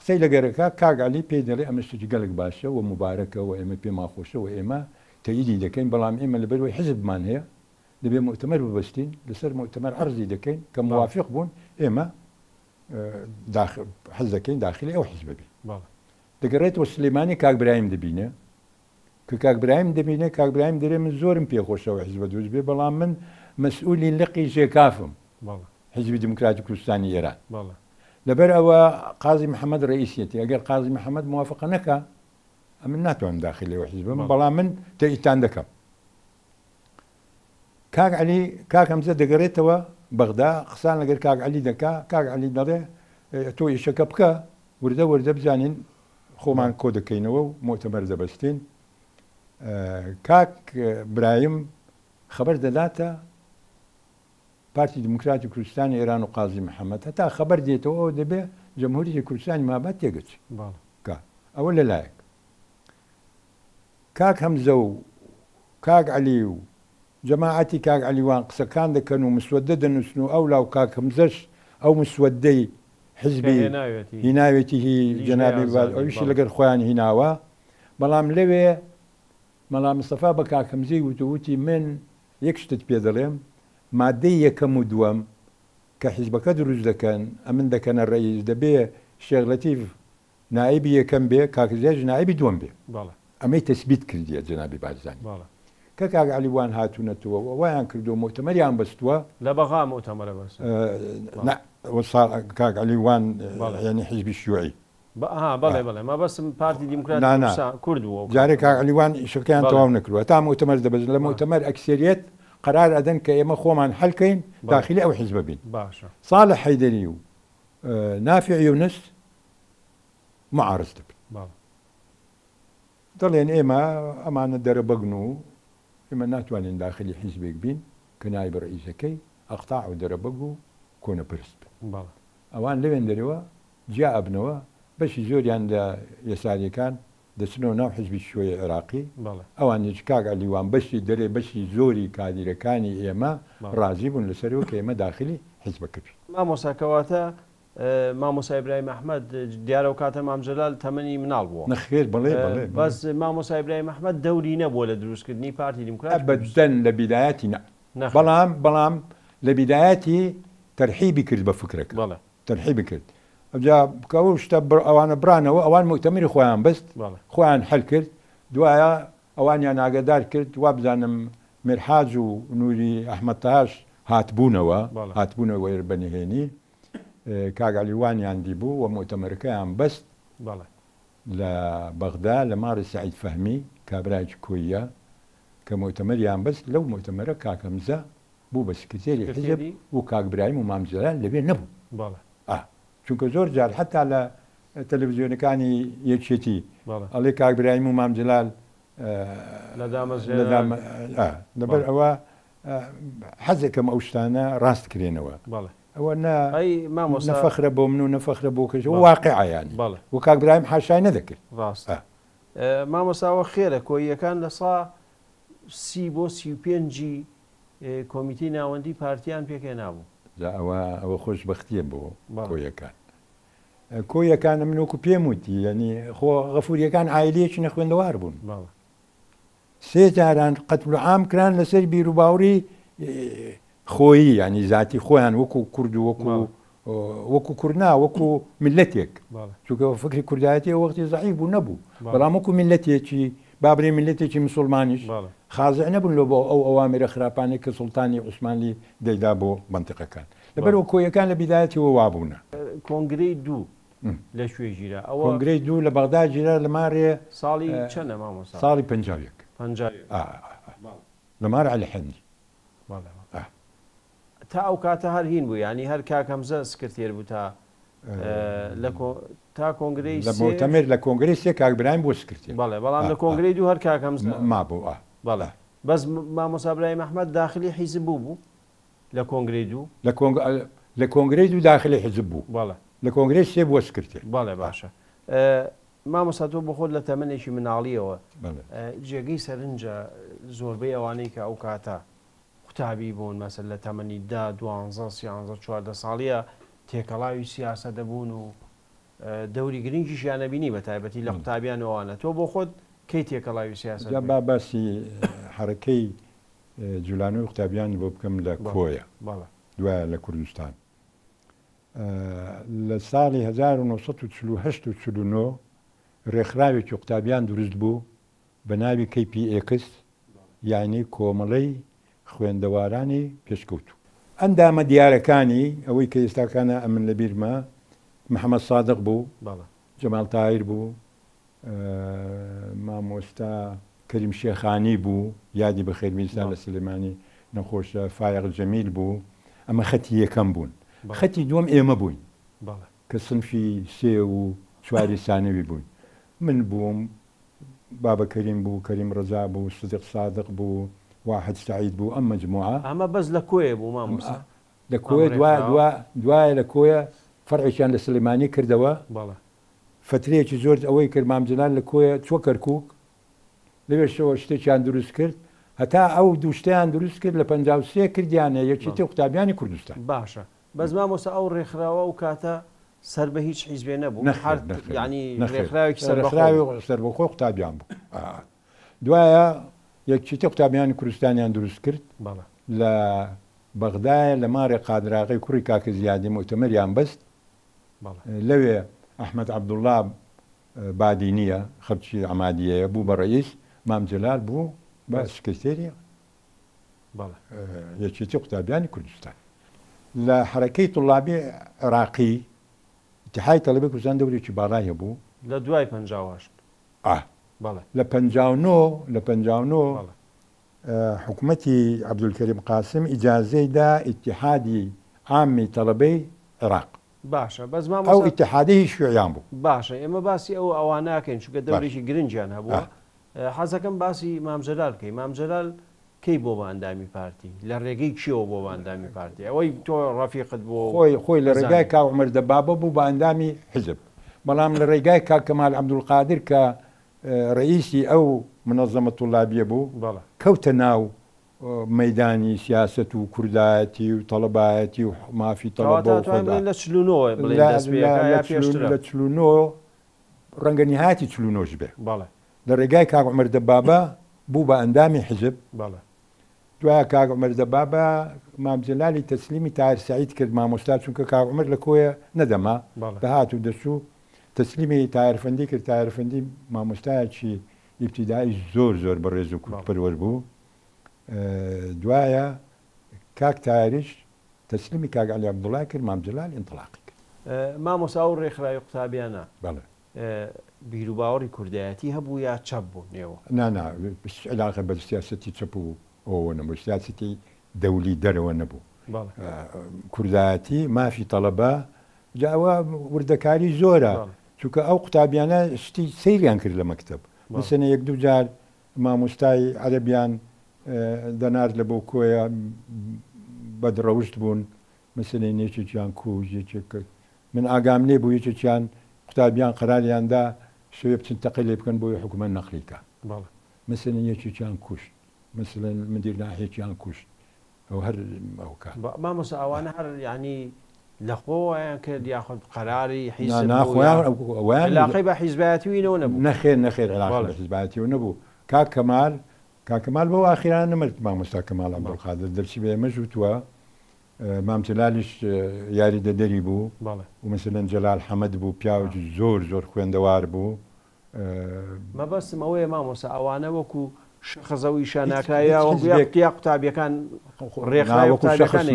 قسەی لەگەرەکە کاک عەلی پێی دەڵێ ئەمە شتێکی گەلێک باشە و مبارەکە و ئێمە پێمان خۆشە و ئێمە تەییدی دەکەین بەڵام ئێمە لەبەرەوەی حزبمان هەیە دەبێ مؤتەمەر ببەستین لەسەر مؤتەمەر عەرزی دەکەین کە موافق بوون ئێمە حەز دەکەین داخلی ئەو حیزب بێ دەگەڕێتەوە سلێمانی کاک برایم دەبینێ کە کاک برایم دەبینێ کاک برایم دەرێ من زۆرم پێخۆشەوە حیزب دروست بێ بەڵام من مەسئولی لقی ژێکافم حیزبی دموکراتی کوردستانی ئێران لەبەر ئەوە قازی محەممەد ڕئیسیەتی ئەگەر قازی محەممەد موافقە نەکە ئەمن ناتوانم داخلەوە حیزبم بەڵام من تەئیتان دەکەم کاک عەلی کاک هەمزە دەگەڕێتەوە بەغدا قسان لەگەر کاک عەلی دەکا کاک عەلی دەڵێ تۆ ئیشەکە بکە وردە وردە بزانین خۆمان کۆ دەکەینەوە و مؤتەمەر دەبەستین کاک برایم خەبەر دەداتە پارتی دموکراتی کوردستانی ئێران و قازی محەممەد هەتا خەبەر دێتەوە ئەو دەبێ جەمهوریەتی کوردستانی مابەت تێگەچ ئەوە لەلایەک کاک هەمزە و کاک عەلی و جەماعەتی کاک عەلیوان قسەکان دەکەن و مسودە دەنووسن و ئەو لاو کاک هەمزەش ئەو مسودەی حزبی هیناوێتی هی جەنابی ئەویشی لەگەر خۆیان هیناوە بەڵام لەوێ مەڵام مستەفا بە کاک هەمزەی وتوتی من یەک شتت پێ دەڵێم مادەی یەکەم و دووەم کە حیزبەکە دروست دەکەن ئەمن دەکەنە ڕئیس دەبێ شێخ لەتیف نائیبی یەکەم بێ کاکزێژ نائیبی دووەم بێ ئەمەی تەسبیت کردیە جەنابی بارزانی کە کاک عەلیوان هاتوونەتەوە وایان کردو مؤتەمەریان بەستووە لە بەغا مؤتەمەرە بەست کاک عەلیوان یعنی حیزبی شیوعی بەڵێ بەڵێ ما بەسم پارتی دیموکراتی کورد بووە جارێک کاک عەلیوان ئیشەکەیان تەواو نەکردووە تا مؤتەمەر دەبەست لە مؤتەمەر ئەکسێریەت قرار ئەدەن کە ئێمە خۆمان حەلکەین داخلی ئەو حیزبە بین ساڵح حەیدەری و نافع یونس معارض دەبن دەڵێن ئێمە ئەمانە دەرەبەگن و ئێمە ناتوانین داخلی حیزبێک بین کە نایبە ڕئیسەکەی ئەقتاع و دەرەبەگ و کۆنەپرست ئەوان لەوێن دەرەوە جیا ئەبنەوە بەشی زۆریان لە یەساریەکان دەچنەوە ناو حیزبی شیوعی عێراقی ئەوان هیچ کاک عەلیوان بەشی دەرێ بەشی زۆری کادیرەکانی ئێمە ڕازی بوون لەسەرەوە کە ئێمە داخلی حیزبەکە بین مامۆساکەواتە مامۆسای ئیبراهیم ئەحمەد دیارە و کاتە مام جەلال تەمەنی مناڵ بووە نەخێر بڵێ بەس مامۆسای ئیبراهیم ئەحمەد دەوری نەبووە لە دروستکردنی پارتی دیموکراتی بەدەن لە بیدایەتی بەڵام لە بیدایەتی تەرحیبی کرد بە فکرەکە تەرحیبی کرد ئەجا بکەوە شتە ئەوانە برانەوە ئەوان مؤتەمەری خۆیان بەست خۆیان هەل کرد دوایە ئەوانیان ئاگادار کرد وا بزانم میرحاج و نووری ئەحمەد تاش هاتبوونەوە وەربەنهێنی کاک عەلیوانیان دیبوو و مؤتەمەرەکەیان بەست لە بەغدا لە ماڕی سەعید فەهمی کابرایکی کۆیە کە مؤتەمەریان بەست لەو مؤتەمەرە کاک هەمزە بوو بە سکرتێری حیزب و کاک برایم و مام جەلال لەوێ نەبوو چونکە زۆر جار حتا لە تەلەڤیزیۆنەکانی یەکێتی ئەڵێ کاک برایم و مام جەلال لەبەر ئەوە حەزێکم ئەو شتانە ڕاست کرێنەوە ئەوە نەفەخرە بۆ من و نەفەخرە بۆ کەژ واقعیان و کاک برایم حاشای نەدەکرد ڕاست مامۆساوە خێرە کۆییەکان لە سا 30 بۆ 35 کۆمیتی ناوەندی پارتیان پێکێ نابوو ئەوە خۆشبەختیە بۆ کۆیەکان کۆیەکانە منوەکو پێم وتی ینی خۆ غەفوریەکان عایلەیەکی نەخوێندەوار بوون سێ جاران قەتل عام کران لەسەر بیرروباوری خۆیی ینی ذاتی خۆیان وەکو کورد وەکو کوردنا وەکو میلەتێک چونکە فکری کوردایەتی وەختی زەعیف بوو نەبوو بەڵام وەکو میلەتێکی بابری ملەتێکی مسلمانیش بەڵێ خازع نەبوون لە بۆ ئەو ئەوامرە خراپانەی کە سوڵتانی عوسمانی دەیدا بۆ منتیقەکان لەبەرەوە کۆیەکان لە بیدایەتیەوە وابوونە کۆنگرەی دوو لە شوێ ژیرە ئەوە کۆنگرەی دوو لە بەغدا ژیرە لە مارێ ساڵی چەندە مامۆستا ساڵی 51 لە مارە عەلیحەمدی تا ئەو کاتە هەر هین بوو ینی هەر کاکەمزە سکرتێر بوو تا کۆنگرەی لە مۆتەمر لە کۆنگرەی سێ کاکبرایم بۆ سکرتێر بەڵێ بەڵام لە کۆنگرەی دوو هەر کاکەمز مابوو بەڵێ بەس مامۆستا برای مەحمەد داخلی حیزب بوو لە کۆنگرەی دوو لە کۆنگرەی دوو داخلی حیزب بوو بەڵێ لە کۆنگرەی سێ بۆ سکرتێر بەڵێ باشە مامۆستا تۆ بە خۆت لە تەمەنێکی مناڵیەوە جێگەی سەرنجە زۆربەی ئەوانەی کە ئەو کاتە قوتابی بوون مەسەر لە تەمەنی 12 ساڵیە تێکەڵاوی سیاسە دەبوون و دەوری گرنگیشیانە بینی بە تایبەتی لە قوتابیانەوەوانە تۆ بۆ خۆت کەی تێکەڵاوی سیاسە با باسی حرەکەی جوولانەوەی قوتابیان بۆ بکەم لە کۆیە دوایە لە کوردستان لە ساڵی 1940 ڕێکخراوێکی قوتابیان دروست بوو بە ناوی KPX یعنی کۆمەڵەی خوێندەوارانی پێشکەوتوو ئەندامە دیارەکانی ئەوەی کە ئێستاکانە ئەمن لە بیرمە محەممەد سادق بوو جەمال تایر بوو مامۆستا کەریم شێخانی بوو یادی بە خێرمیزان لە سلێمانی نەخۆشە فایق جەمیل بوو ئەمە خەتی یەکەم بوون خەتی دووەم ئێمە بووین کە سنفی سێ و چواری سانەوی بووین من بووم بابە کەریم بوو کەریم ڕەزا بوو صدیق صادق بوو واحد سعید بوو ئەم مجموعە ئەمە بەس لە کۆیە بوو مامۆستا لە کۆیە دوایە لە کۆیە فەرعێکیان لە سلێمانی کردەوە فترەیەکی زۆر ئەوەی کرد مامجلال لە کۆیە چوە کەرکووک لەوێشەوە شتێکیان دروست کرد هەتا ئەو دووشتیان دروست کرد لە 53 کردیانە یەکێتی قوتابیانی کوردستان باشە بەس مامۆستا ئەو ڕێکخراوە و کاتە سەر بە هیچ حیزبێ نەبوو ینی ڕێکخراوێکی سەربەخۆی قوتابیان بوو دوایە یەکچیتە قوتابیانی کوردستانیان دروست کرد لە بەغدایە لە مارێ قادراغی کوڕی کاکە زیادی مۆتەمەریان بەست لەوێ ئەحمەد عەبدوڵڵا بادینیە خەڵکی ئەمادیەیە بوو بە ڕئیس مامجلال بوو بە سکرتێری یەکێتی قوتابیانی کوردستان لە حرەکەی طوڵابی عێراقی اتحادی تەڵەبەی کوردستان دەورێکی باڵای هەبوو لە دوای 58 لە 59 حکوومەتی عەبدولکەریم قاسم ئیجازەی دا ئیتحادی عامی تەڵەبەی عێراق باشە بەس ئەو ئیتحادی شوێیان بوو باشە ئێمە باسی ئەو ئەواناکەین چونکە دەورێکی گرنگیان هەبووە حەزەکەم باسی مامجلال بکەی مامجلال کەی بۆ بە ئەندامی پارتی لە ڕێگەی چیەوە بۆ بە ئەندامی پارتی ئەوەی تۆ ڕەفیقت بۆ خۆی لە ڕێگای کاک عومەر دەبابە بوو بە ئەندامی حیزب بەڵام لە ڕێگای کاک کەمال عەبدولقادر کە ڕئیسی ئەو منەظەمە طوڵابیە بوو کەوتە ناو مەیدانی سیاست و کوردایەتی و تەڵەبایەتی و مافی تەڵەبە لە چلونۆ ڕەنگە نهاتی چلونۆش بێ لە ڕێگای کاک عومەر دەبابە بوو بە ئەندامی حیزب دوایە کاک عومەر دەبابە مامجلالی تەسلیمی تایر سەعید کرد مامۆستا چونکە کاک عومەر لە کۆیە نەدەما دەهات و دەچوو تەسلیمی تایرفەندی کرد تایرفەندی مامۆستایەکی ئیبتیدایی زۆر بەڕێز و کوردپەروەر بوو دوایە کاک تاریش تەسلیمی کاک عەلی عەبدوڵای کرد مامجلال ئینتڵاقی کرد مامۆستا و ڕێکخراوی قوتابیانە بیر و باوەڕی کوردایەتی هەبوو یا چەپ بوو نێوە علاقە بە سیاسەتی چەپ و ئەوە نەبوو سیاسەتی دەولی دەرەوە نەبوو کوردایەتی مافی تەڵەبە جاوە وردەکاری زۆرە چونکە ئەو قوتابیانە شتی سەیریان کرد لە مەکتەب بسنە یەک دوو جار مامۆستای عەرەبیان دەنارد لە بۆ کۆیە بەدڕەوشت بوون مەسەلەی نێچێکیان کوژ یەکێک کرد من ئاگام لێ بوو یەکێکیان قوتابیان قەراریاندا شوێ بچن تەقی لێ بکەن بۆی حکومەت نەخلیکە مەسەلەن یەکێکیان کوشت مەسەلەن مدیر ناحیەکیان کوشت ئەو هەر ئەو کات مامۆستا ئەوانە هەر یعنی لەخۆیان کرد یاخود قەراری علاقەی بە حیزبایەتیەوە نەبوو نەخێر علاقە بە حیزبایەتیەوە نەبوو کاک کەمال بۆ ئاخیران نەمرد مامۆستا کەمال عەبدولقادر دەرچی بە ئێمە ژووتووە مامجلالیش یاریدەدەری بوو و مەسەلەن جەلال حەمەد بوو پیاوێکی زۆر خوێندەوار بوو مەبەستم ئەوەیە مامۆستا ئەوانە وەکو خەزەوی شاناکایە یا قوتابیەکان ڕێخراوەکو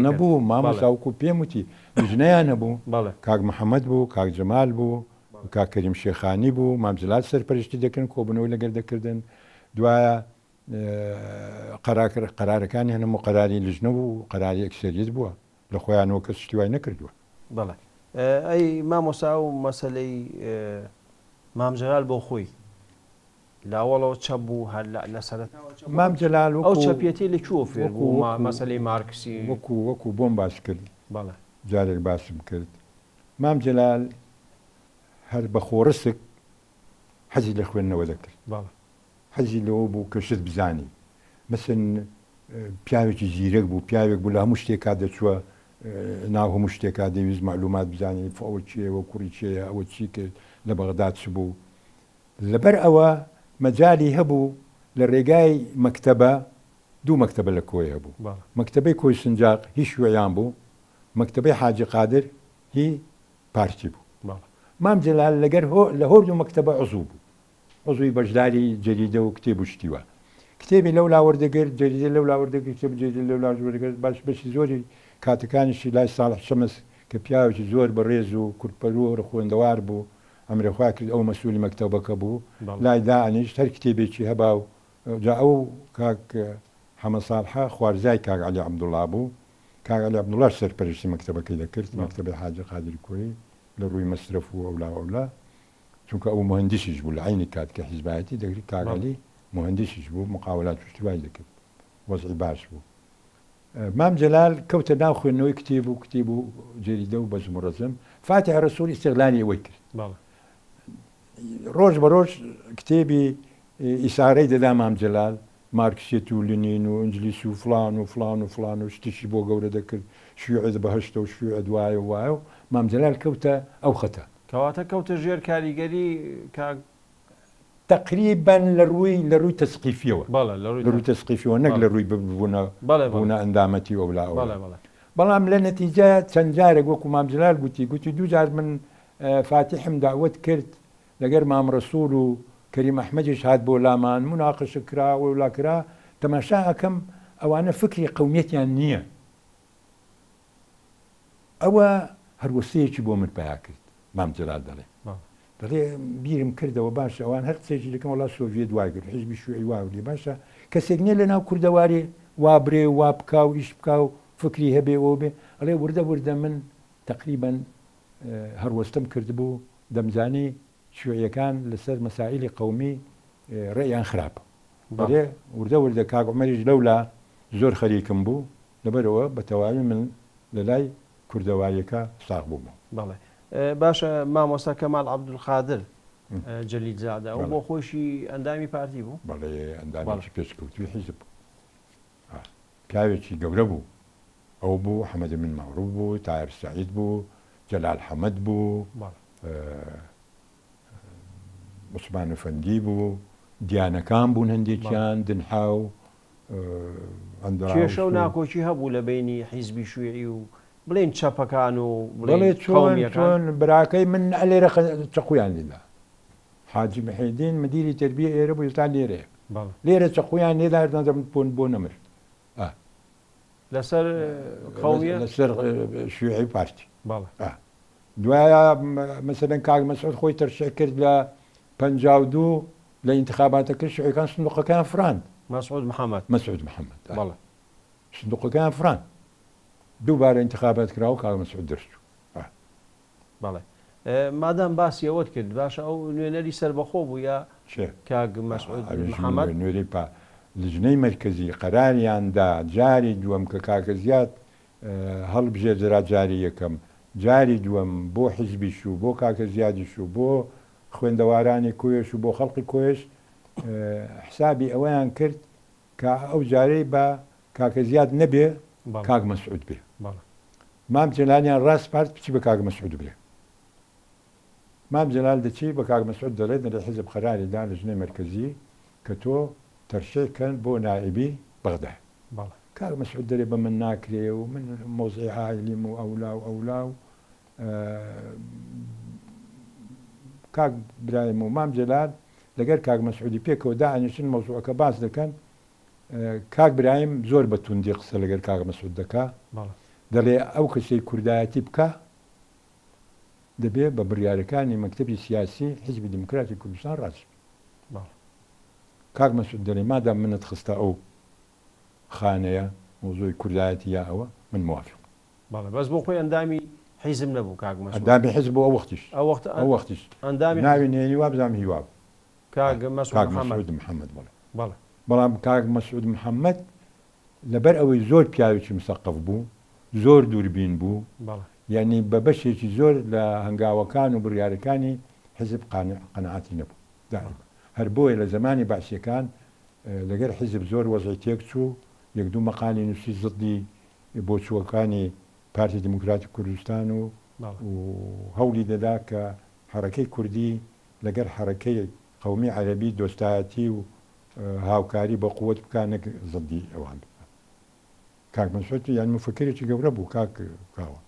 نەبوو مامۆستاوەکو پێم وتی ژنەیان نەبوو کاک محەممەد بوو کاک جەمال بوو کاک کەریم شێخانی بوو مامجلات سەرپەرشتی دەکەن کۆبنەوەی لەگەر دەکردن دوایە قەرارەکانی هەنم و قەراری لژنە و قەراری ئەکسەریت بووە لە خۆیانەوە کەس شتیوای نەکردووە. بەڵێ ئەی مامۆستا و مەسلەی مامجلال بۆ خۆی لاوەڵەوە چە بوو هەر لەسەرەت مامجلال ئەو چەپێتی لەکوێ فێر بوو مەسلەی مارکسی وەکو بۆم باس کرد بەڵێ جارێک باسم کرد مامجلال هەر بە خۆڕسک حەزی لە خوێندنەوە دەکرد حەزی لەوە بوو کە شت بزانی مەسن پیاوێکی زیرەک بوو پیاوێک بوو لە هەموو شتێکا دەچووە ناو هەموو شتێکا دەویست معلومات بزانانی ئەوە چیەوە کوڕی چیە ئەوە چی کرد لە بەغداد چ بوو لەبەر ئەوە مەجای هەبوو لە ڕێگای مەکتەبە دوو مەکتەبە لە کۆی هەبوو مەکتەبەی کۆی سنجاق هیچ شوێیان بوو مەکتەبەی حاجی قادر هی پارتی بوو مامجلال لەگەر لە هەردوو مەکتەبە عزوو بوو عزووی بەشداری جەریدە و کتێب و شتیوە کتێبی لەو لاوەردەگرت جەریدە لەو لاوەردەگرت کتێب جەریدە لەو لاوەردەگرت باش بەشی زۆری کاتەکانیشی لای ساڵح شەمس کە پیاوێکی زۆر بەڕێز و کورتپەروە خوێندەوار بوو ئەمرێخوا کرد ئەو مەسئولی مەکتەبەکە بوو لای دانیشت هەر کتێبێکی هەبا و جا ئەو کاک حەمە ساڵحە خوارزای کاک عەلی عەبدوڵڵا بوو کاک عەلی عەبدوڵڵا سەرپەرشتی مەکتەبەکەی دەکرد مەکتەبەی حاجی قادری کوڕی لە ڕووی مەسرف و ئەولا چونکە ئەو مهندسیش بوو لە عینی کات کە حیزبایەتی دەگری کاک عەلی مهندسیش بوو مقاولات شتیوای دەکرد وەزعی باش بوو مامجلال کەوتە ناو خوێندنەوەی کتێب و جەریدە و بەزم و ڕەزم فاتح ڕەسوولی ئیستیغلالی ئەوەی کرد ڕۆژ بە ڕۆژ کتێبی ئیسارەی دەدا مامجلال مارکسیەت و لنین و ئەنجلیس و فلان و فلان و فلان و شتیشی بۆ گەورە دەکرد شوێعێ بەهەشتە و شوێعێ دوایە وایە و مامجلال کەوتە ئەو خەتە کەواتە کەوتە ژێر کاریگەری تقریبا لە ڕووی تەسقیفیەوە لە ڕووی تەسقیفیەوە نەک لە ڕووی ببوونە ئەندامەتی ئەولا بەڵام لە نەتیجە چەند جارێک وەکو مامجلال گوتی دوو جار من فاتحم داوت کرد لەگەر مام ڕەسوول و کەریم ئەحمەدیش هات بۆ لامان مناقەشە کرا و ولا کرا تەماشا ئەکەم ئەوانە فکری قەومیەتیان نییە ئەوە هەروەسەیەکی بۆ من پیا کرد مامجلال دەڵێ بیرم کردەوە باشە ئەوان هەر قسێکی دەکەم وڵا سۆڤێت دوای کرد حیزبی شوێعی واولی باشە کەسێک نییە لە ناو کوردەواری وا برێ وا بکا و ئیش بکا و فکری هەبێ ئەوە بێ ئەڵێ وردە من تقریبا هەروەستەم کردبوو دەمزانی شوێعیەکان لەسەر مەسائلی قەومی ڕێیان خراپە بەڵێ وردە کاک عومەریش لەولا زۆر خەریکم بوو لەبەرەوە بە تەواوی من لە لای کوردەواریەکە ساغ بووم. بەڵێ باشە مامۆستا کەمال عەبدولقادر جەلیلزادە ئەو بۆ خۆشی ئەندامی پارتی بوو بەڵێ ئەندامێکی پێشکەوتوی حیزب پیاوێکی گەورە بوو ئەو بوو حەمەد من مەغروب بوو تایر سەعید بوو جەلال حەمەد بوو عوسمان ئەفەندی بوو دیانەکان بوون هەندێکیان دنحا و کێشە و ناکۆکی هەبوو لە بینی حیزبی شوێعی و بڵێن چەپەکان و بڵێ چۆن براکەی من لێرە چەقویان لێدا حاجی محیدین مدیری تربیە ئێرە بوو ئێستا لێرەیە لێرە چەقویان لێدا نەدەم بۆ نەمر لەسەر قەومیە لەسەر شوێعی پارتی دوایە مەسەلەن کاک مەسعود خۆی تەرشێ کرد لە 52 لە ئینتخاباتەکە شوێعەکان سندوقەکان فراند مەسعود محەممەد بەڵێ سندوقەکان فراند دووبارە انتخابات کرا و کاک مەسعود دەرچوو بەڵێ مادام باسی ئەوەت کرد باشە ئەو نوێنەری سەربەخۆ بوو یا کاک مەسعود محەممەد نوێری لژنەی مەرکەزی قەراریاندا جاری دووەم کە کاکە زیاد هەڵبژێردرا جاری یەکەم جاری دووەم بۆ حیزبیش و بۆ کاکە زیادیش و بۆ خوێندەوارانی کۆیش و بۆ خەڵقی کۆیش حسابی ئەوەیان کرد کە ئەو جارەی بە کاکە زیاد نەبێ کاک مەسعود بێ مامجلالیان ڕاست پارت بچی بە کاک مەسعود بێ مامجلال دەچی بە کاک مەسعود دەڵێت لە حیزب قەراریدا لە ژنەی مەرکەزی کە تۆ تەرشێکەن بۆ نائیبی بەغدا کاک مەسعود دەرێ بە من ناکرێ و من مۆزعی عایلیم و ئەولا و کاک برایم و مامجلال لەگەر کاک مەسعودی پێکەوە داهێنشن مەوزوعەکە باس دەکەن کاک برایم زۆر بەتوندی قسە لەگەر کاک مەسعود دەکا دەڵێ ئەو کەسەی کوردایەتی بکە دەبێ بە بڕیارەکانی مەکتەبی سیاسی حیزبی دیموکراتی کوردستان ڕاست کاک مەسعود دەڵێ مادام منت خستە ئەو خانەیە مۆزۆی کوردایەتی یا ئەوە من موافق بەس بۆ خۆی ئەندامی حیزم نەبوو کاک مەسعود ئەندامی حیزب بۆ ئەو وەختیش ئەندامی ناوی نێنی وا بزانم هیوا کاک مەسعود محەممەد بڵێ بەڵام کاک مەسعود محەممەد لەبەر ئەوەی زۆر پیاوێکی مسەقف بوو زۆر دووربین بوو یعنی بە بەشێکی زۆر لە هەنگاوەکان و بڕیارەکانی حزب قەنەعاتی نەبوو هەر بۆیە لە زمانی باشیەکان لەگەر حزب زۆر وەزعی تێک چوو یەک دوو مەقالی نووسی زدی بۆچووەکانی پارتی دیموکراتی کوردستان و هەوڵی دەدا کە حرەکەی کوردی لەگەر حرەکەی قەومی عەرەبی دۆستایەتی و هاوکاری بە قووەت بکانێک زدی ئەوان کاک مەسعود یان مفکرێکی گەورە بوو کاک کاوە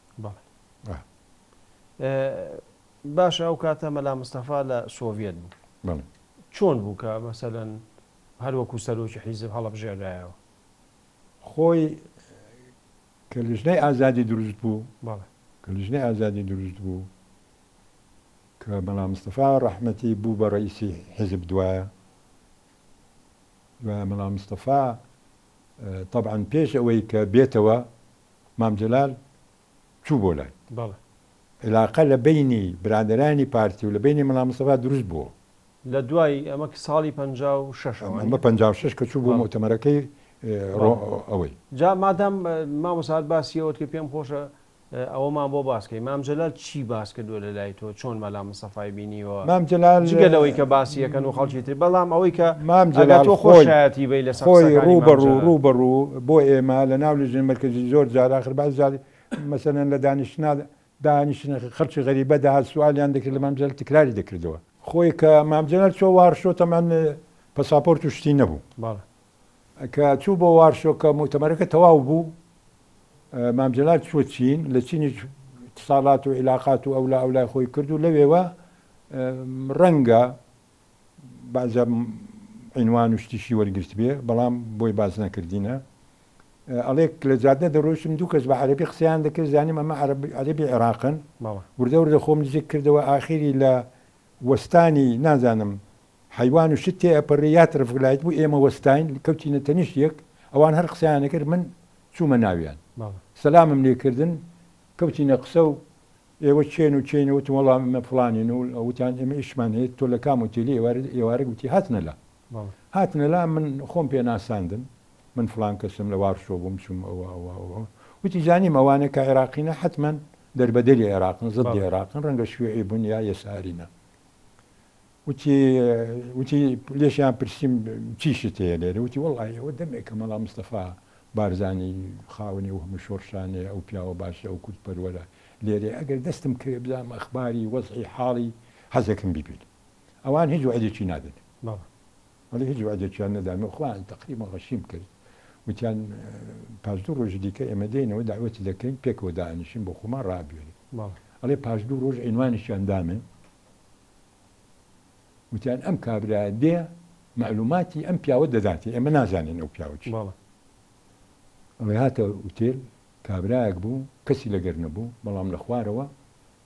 باشە ئەو کاتە مەلا مستەفا لە سۆڤێت بوو چۆن بوو کە مەسەلەن هەروەکو سەرۆکی حیزب هەڵەبژێردایەوە خۆی کە لیژنەی ئازادی دروست بوو کە لیژنەی ئازادی دروست بوو کە مەلا مستەفا ڕەحمەتی بوو بە ڕئیسی حزب دوایە مەلا مستەفا طبعا پێش ئەوەی کە بێتەوە مام جەلال چوو بۆ لای علاقە لە بینی برادرانی پارتی و لە بینی مەلا مستەفا دروست بووە لە دوای ئەمە ساڵی 56 ئەمە 56 کە چوو بۆ مؤتەمەرەکەی ئەوەی جا مادام مامۆسات باسیەوە کە پێم خۆشە ئەوەمان بۆ باسکەی مام جەلال چی باس کردووە لە لای تۆ چۆن مەلا مستەفای بینیوە مام جەلال جگەلەوەی کە باسیەکەن و خەڵکی تر بەڵام ئەوەی کە مام جەلال تۆ خۆشایەتی بەی لە خۆی ڕوبەڕوو بۆ ئێمە لە ناو لژنەی مەرکەزی زۆر جار آخر باز جار مەسەلەن لە دانیشتنە خەڵکی غەریبە داهات سوالیان دەکرد لە مام جەلال تکراری دەکردەوە خۆی کە مام جەلال چۆ وارشۆ تەمان پەساپۆرت و شتی نەبوو کە چوو بۆ وارشۆ کە مؤتەمەرەکە تەواو بوو مام جەلال چوە چین لە چینی ساڵات و عیلاقات و ئەولای خۆی کرد و لەوێوە ڕەنگە بازە عینوان و شتیشی وەرگرت بێ بەڵام بۆی باز نەکردینە ئەڵێک لە جادە دەڕۆشتم دوو کەس بە عەرەبی قسەیان دەکرد زانیم ئەمە عەرەبی عێراقن وردە وردە خۆم نزیک کردەوە ئاخیری لە وەستانی نازانم حیوان و شت تێ ئەپەڕێ یا ترفگلایت بوو ئێمە وەستاین کەوتینە تەنیشتێک ئەوان هەر قسەیانە کرد من چوومە ناویان سەلامم لێکردن کەوتینە قسە و ئێوە چێن و چێنەوە وەڵام ئەمە فڵانین و ئەوتیان ئێمە ئیشمان هەیە تۆ لە کام وتێلی ئێوارە گوتی هاتنە لا من خۆم پێ ناساندن من فڵان کەسم لە وارشۆ بووم چوم ئەوە وتی زانیم ئەوانە کە عێراقینە حتمما دەربەدەری عێراقن زەدی عێراقن ڕەنگە شوێعی بوون یا یەسارینە وتی لێشیان پرسییم چیشت هەیە لێرە وتی وەڵی ئەوە دەمێکە مەلا مستەفا بارزانی خاوەنی و هەموو شۆڕشانێ ئەو پیاوە باشە ئەو کورد پەروەرە لێرێ ئەگەر دەستم کرد بزانم ئەخباری وەزعی حاڵی حەزەکەم بیبین ئەوان هیچ وعدێکی نادن وەڵی هیچ وعدێکیان نەدامێ خوان تەقریبا غەشیم کرد وتیان پاش دوو ڕۆژ دیکە ئێمە دێنەوە داوەتی دەکەین پێکەوە دانیشین بۆ خۆمان ڕابێنین ئەڵێ پاش دوو ڕۆژ عینوانیشیان دامێ وتیان ئەم کابرایە دێ معلوماتی ئەم پیاوە دەداتی ئێمە نازانین ئەو پیاوەچی ئەڵێ هاتە ئوتێل کابرایەک بوو کەسی لەگەر نەبوو بەڵام لە خوارەوە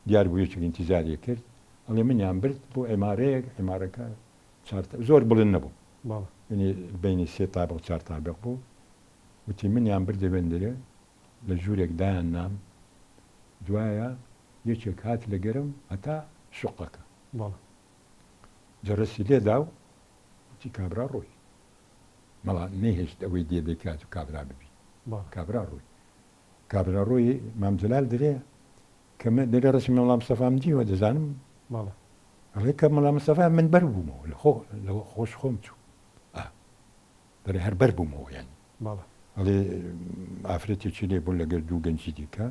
دیار بوو یەکێک ئینتیزاریە کرد ئەڵێ منیان برد بۆ ئێمارەیەک ئێمارەکە زۆر بڵند نەبوو بینی سێ تابق چار تابق بوو وتی منیان بردە بندرە لە ژوورێک دایان نام دوایە یەکێک هات لەگەرم هەتا شوقەکە جەرەسی لێدا و وتی کابرا ڕۆی مەڵا نەیهێشت ئەوەی دێ دەکات و کابرا ببی کابرا ڕۆی کابرا ڕۆی مام جەلال درێ کە دەرێ ڕسمی مەڵا مستەفام دیوە دەزانم ئەڵێ کە مەڵا مستەفا من بەر بوومەوە لە خۆش خۆم چوو دەرێ هەر بەر بوومەوە یانی ئەڵێ ئافرەتێکی لێ بوو لەگەر دوو گەنجی دیکە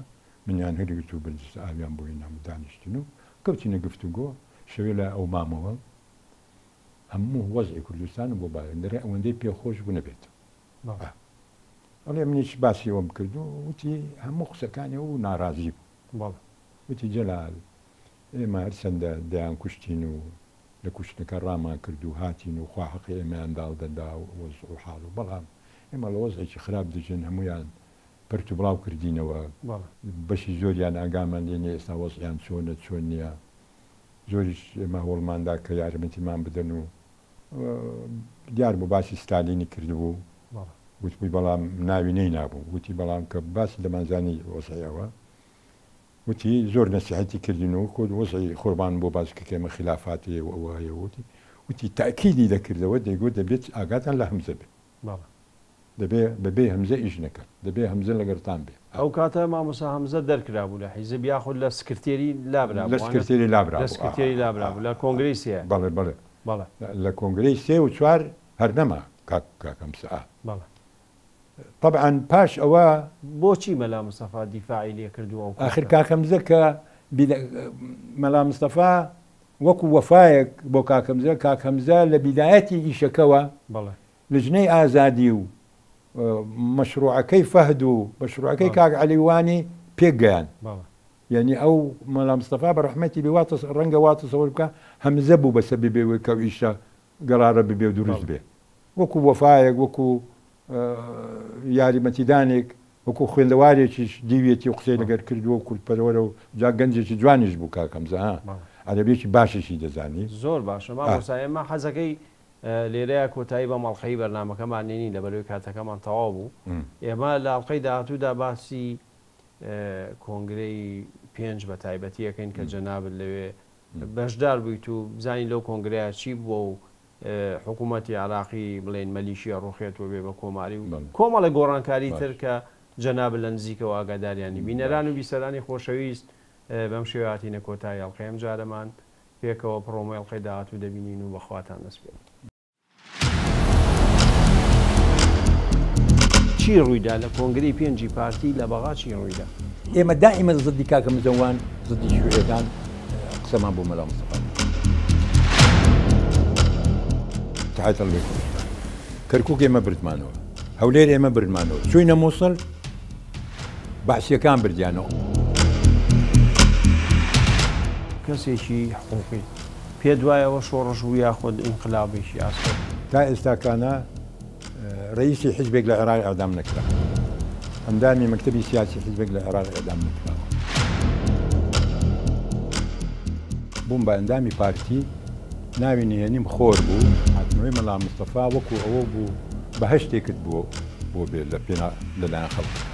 منیان هەرگرت و بەرجستە ئاویان بۆی نام دانیشتن و کەوتینە گفتوگۆ شەوێ لە ئەو مامەوە هەموو وەزعی کوردستان بۆ باەندەرە ئەوەندەی پێخۆش بوو نەبێت ئەڵێ منیش باسی ئەوم کرد و وتی هەموو قسەکانی و ناڕازی بوو وتی جەلال ئێمە هەر چەندە دەیان کوشتین و لە کوشتەکە ڕامان کرد و هاتین و خوا حەقی ئێمەیانداڵ دەدا و وەزع و حاڵ و بەڵام ئێمە لە وەزعێکی خراپ دەژین هەمویان پرت و بڵاو کردینەوە بەشی زۆریان ئاگامان لێنێ ئێستا وەزعیان چۆنە چۆن نییە زۆریش ئێمە هەوڵماندا کە یارمەتیمان بدەن و دیار بۆ باسی ستالینی کردبوو وتبووی بەڵام ناوی نەی نابوو وتی بەڵام کە باسی دەمانزانی وەزعیەوە وتی زۆر نەسیحەتی کردین و کۆ وەزعی خۆربان بۆ باس کە ئێمە خلافاتی ئەوە هەیە وتی تاکیدی دەکردەوە دەیگوت دەبێت ئاگاتان لە هەمزە بێت بەبێ هەمزە ئیش نەکەن دەبێ هەمزە لەگەرتان بێ ئەو کاتە مامۆستا هەمزە دەرکرابوو لە حیزب یاخود لە سکرتێری لابرا لە سکرتێری لابرا لە کۆنگرەیسیە بەڵێ لە کۆنگرەی 3 و 4 هەر نەما کاکەم سەعە طبعا پاش ئەوە بۆچی مەلا مستەفا دیفاعی لێ کردووە ئاخر کاکەمزە کە مەلا مستەفا وەکو وەفایەک بۆ کاکەمزە لە بیدایەتی ئیشەکەوە لە ژنەی ئازادی و مەشروعەکەی فەهد و مەشروعەکەی کاک عەلیوانی پێگەیان یعنی ئەو مەلا مستەفا بە ڕەحمەتی بێ ڕەنگە واتە سەوەر بکە هەمزە بوو بەسە ببێ کە ئیشە گەڕارە ببێ و دروست بێ وەکو وەفایەک وەکو یاریمەتیدانێک وەکو خوێندەوارێکیش دیوێتی و قسەی لەگەر کردووە کورتپەرۆرە و جا گەنجێکی جوانیش بوو کاکەمزە عەرەبێکی باشێکی دەزانی زۆر باشە مامۆستا ئێمە حەزەکەی لێرەیە کۆتایی بە مەڵخەی بەرنامەکەمان نێنین لەبەرەوەی کاتەکەمان تەواو بوو ئێمە لە ئەڵلقەی داهاتوودا باسی کۆنگرەی 5 بە تایبەتیەکەین کە جەنابت لەوێ بەشدار بوویت و بزانین لەو کۆنگرەیە چی بووە و حکوومەتی عراقی بڵێن مەلیشیە ڕۆخێتەوە بێ بە کۆماری و کۆمەڵە گۆڕانکاری تر کە جەنابت لە نزیکەوە ئاگاداریانی بینەران و بیسەرانی خۆشەویست بەم شێواتینە کۆتایی ئەڵلقەیەم جارەمان پێکەوە پرۆمۆی ئەڵلقەی داهاتوو دەبینین و بەخواتان دەست پێ چی ڕوویدا لە کۆنگرەی 5 پارتی لە بەغا چی ڕوویدا ئێمە دائیمە زدی کاکەمزەوان زدی شوێدان قسەمان بۆ مەلا مستەفا تحت الوقت کەرکووک ئێمە بردمانەوە هەولێر ئێمە بردمانەوە چووینە مووسڵ بەعسیەکان بردیانەوە کەسێکی حقوقی پێ دوایەوە شۆڕژ و یاخود ئینقلابێکی ئاسۆ تا ئێستاکانە ڕئیسی حیزبێک لە عێراق ئەعدام نەکرا ئەندامی مەکتەبی سیاسی حیزبێک لە عێراق ئەعدام نەکراوە بووم بە ئەندامی پارتی ناوی نهێنیم خۆر بوو هاتنەوەی مەلا مستەفا وەکو ئەوە بوو بەهەشتێکت بووە بۆ بێ لەلایەن خەڵک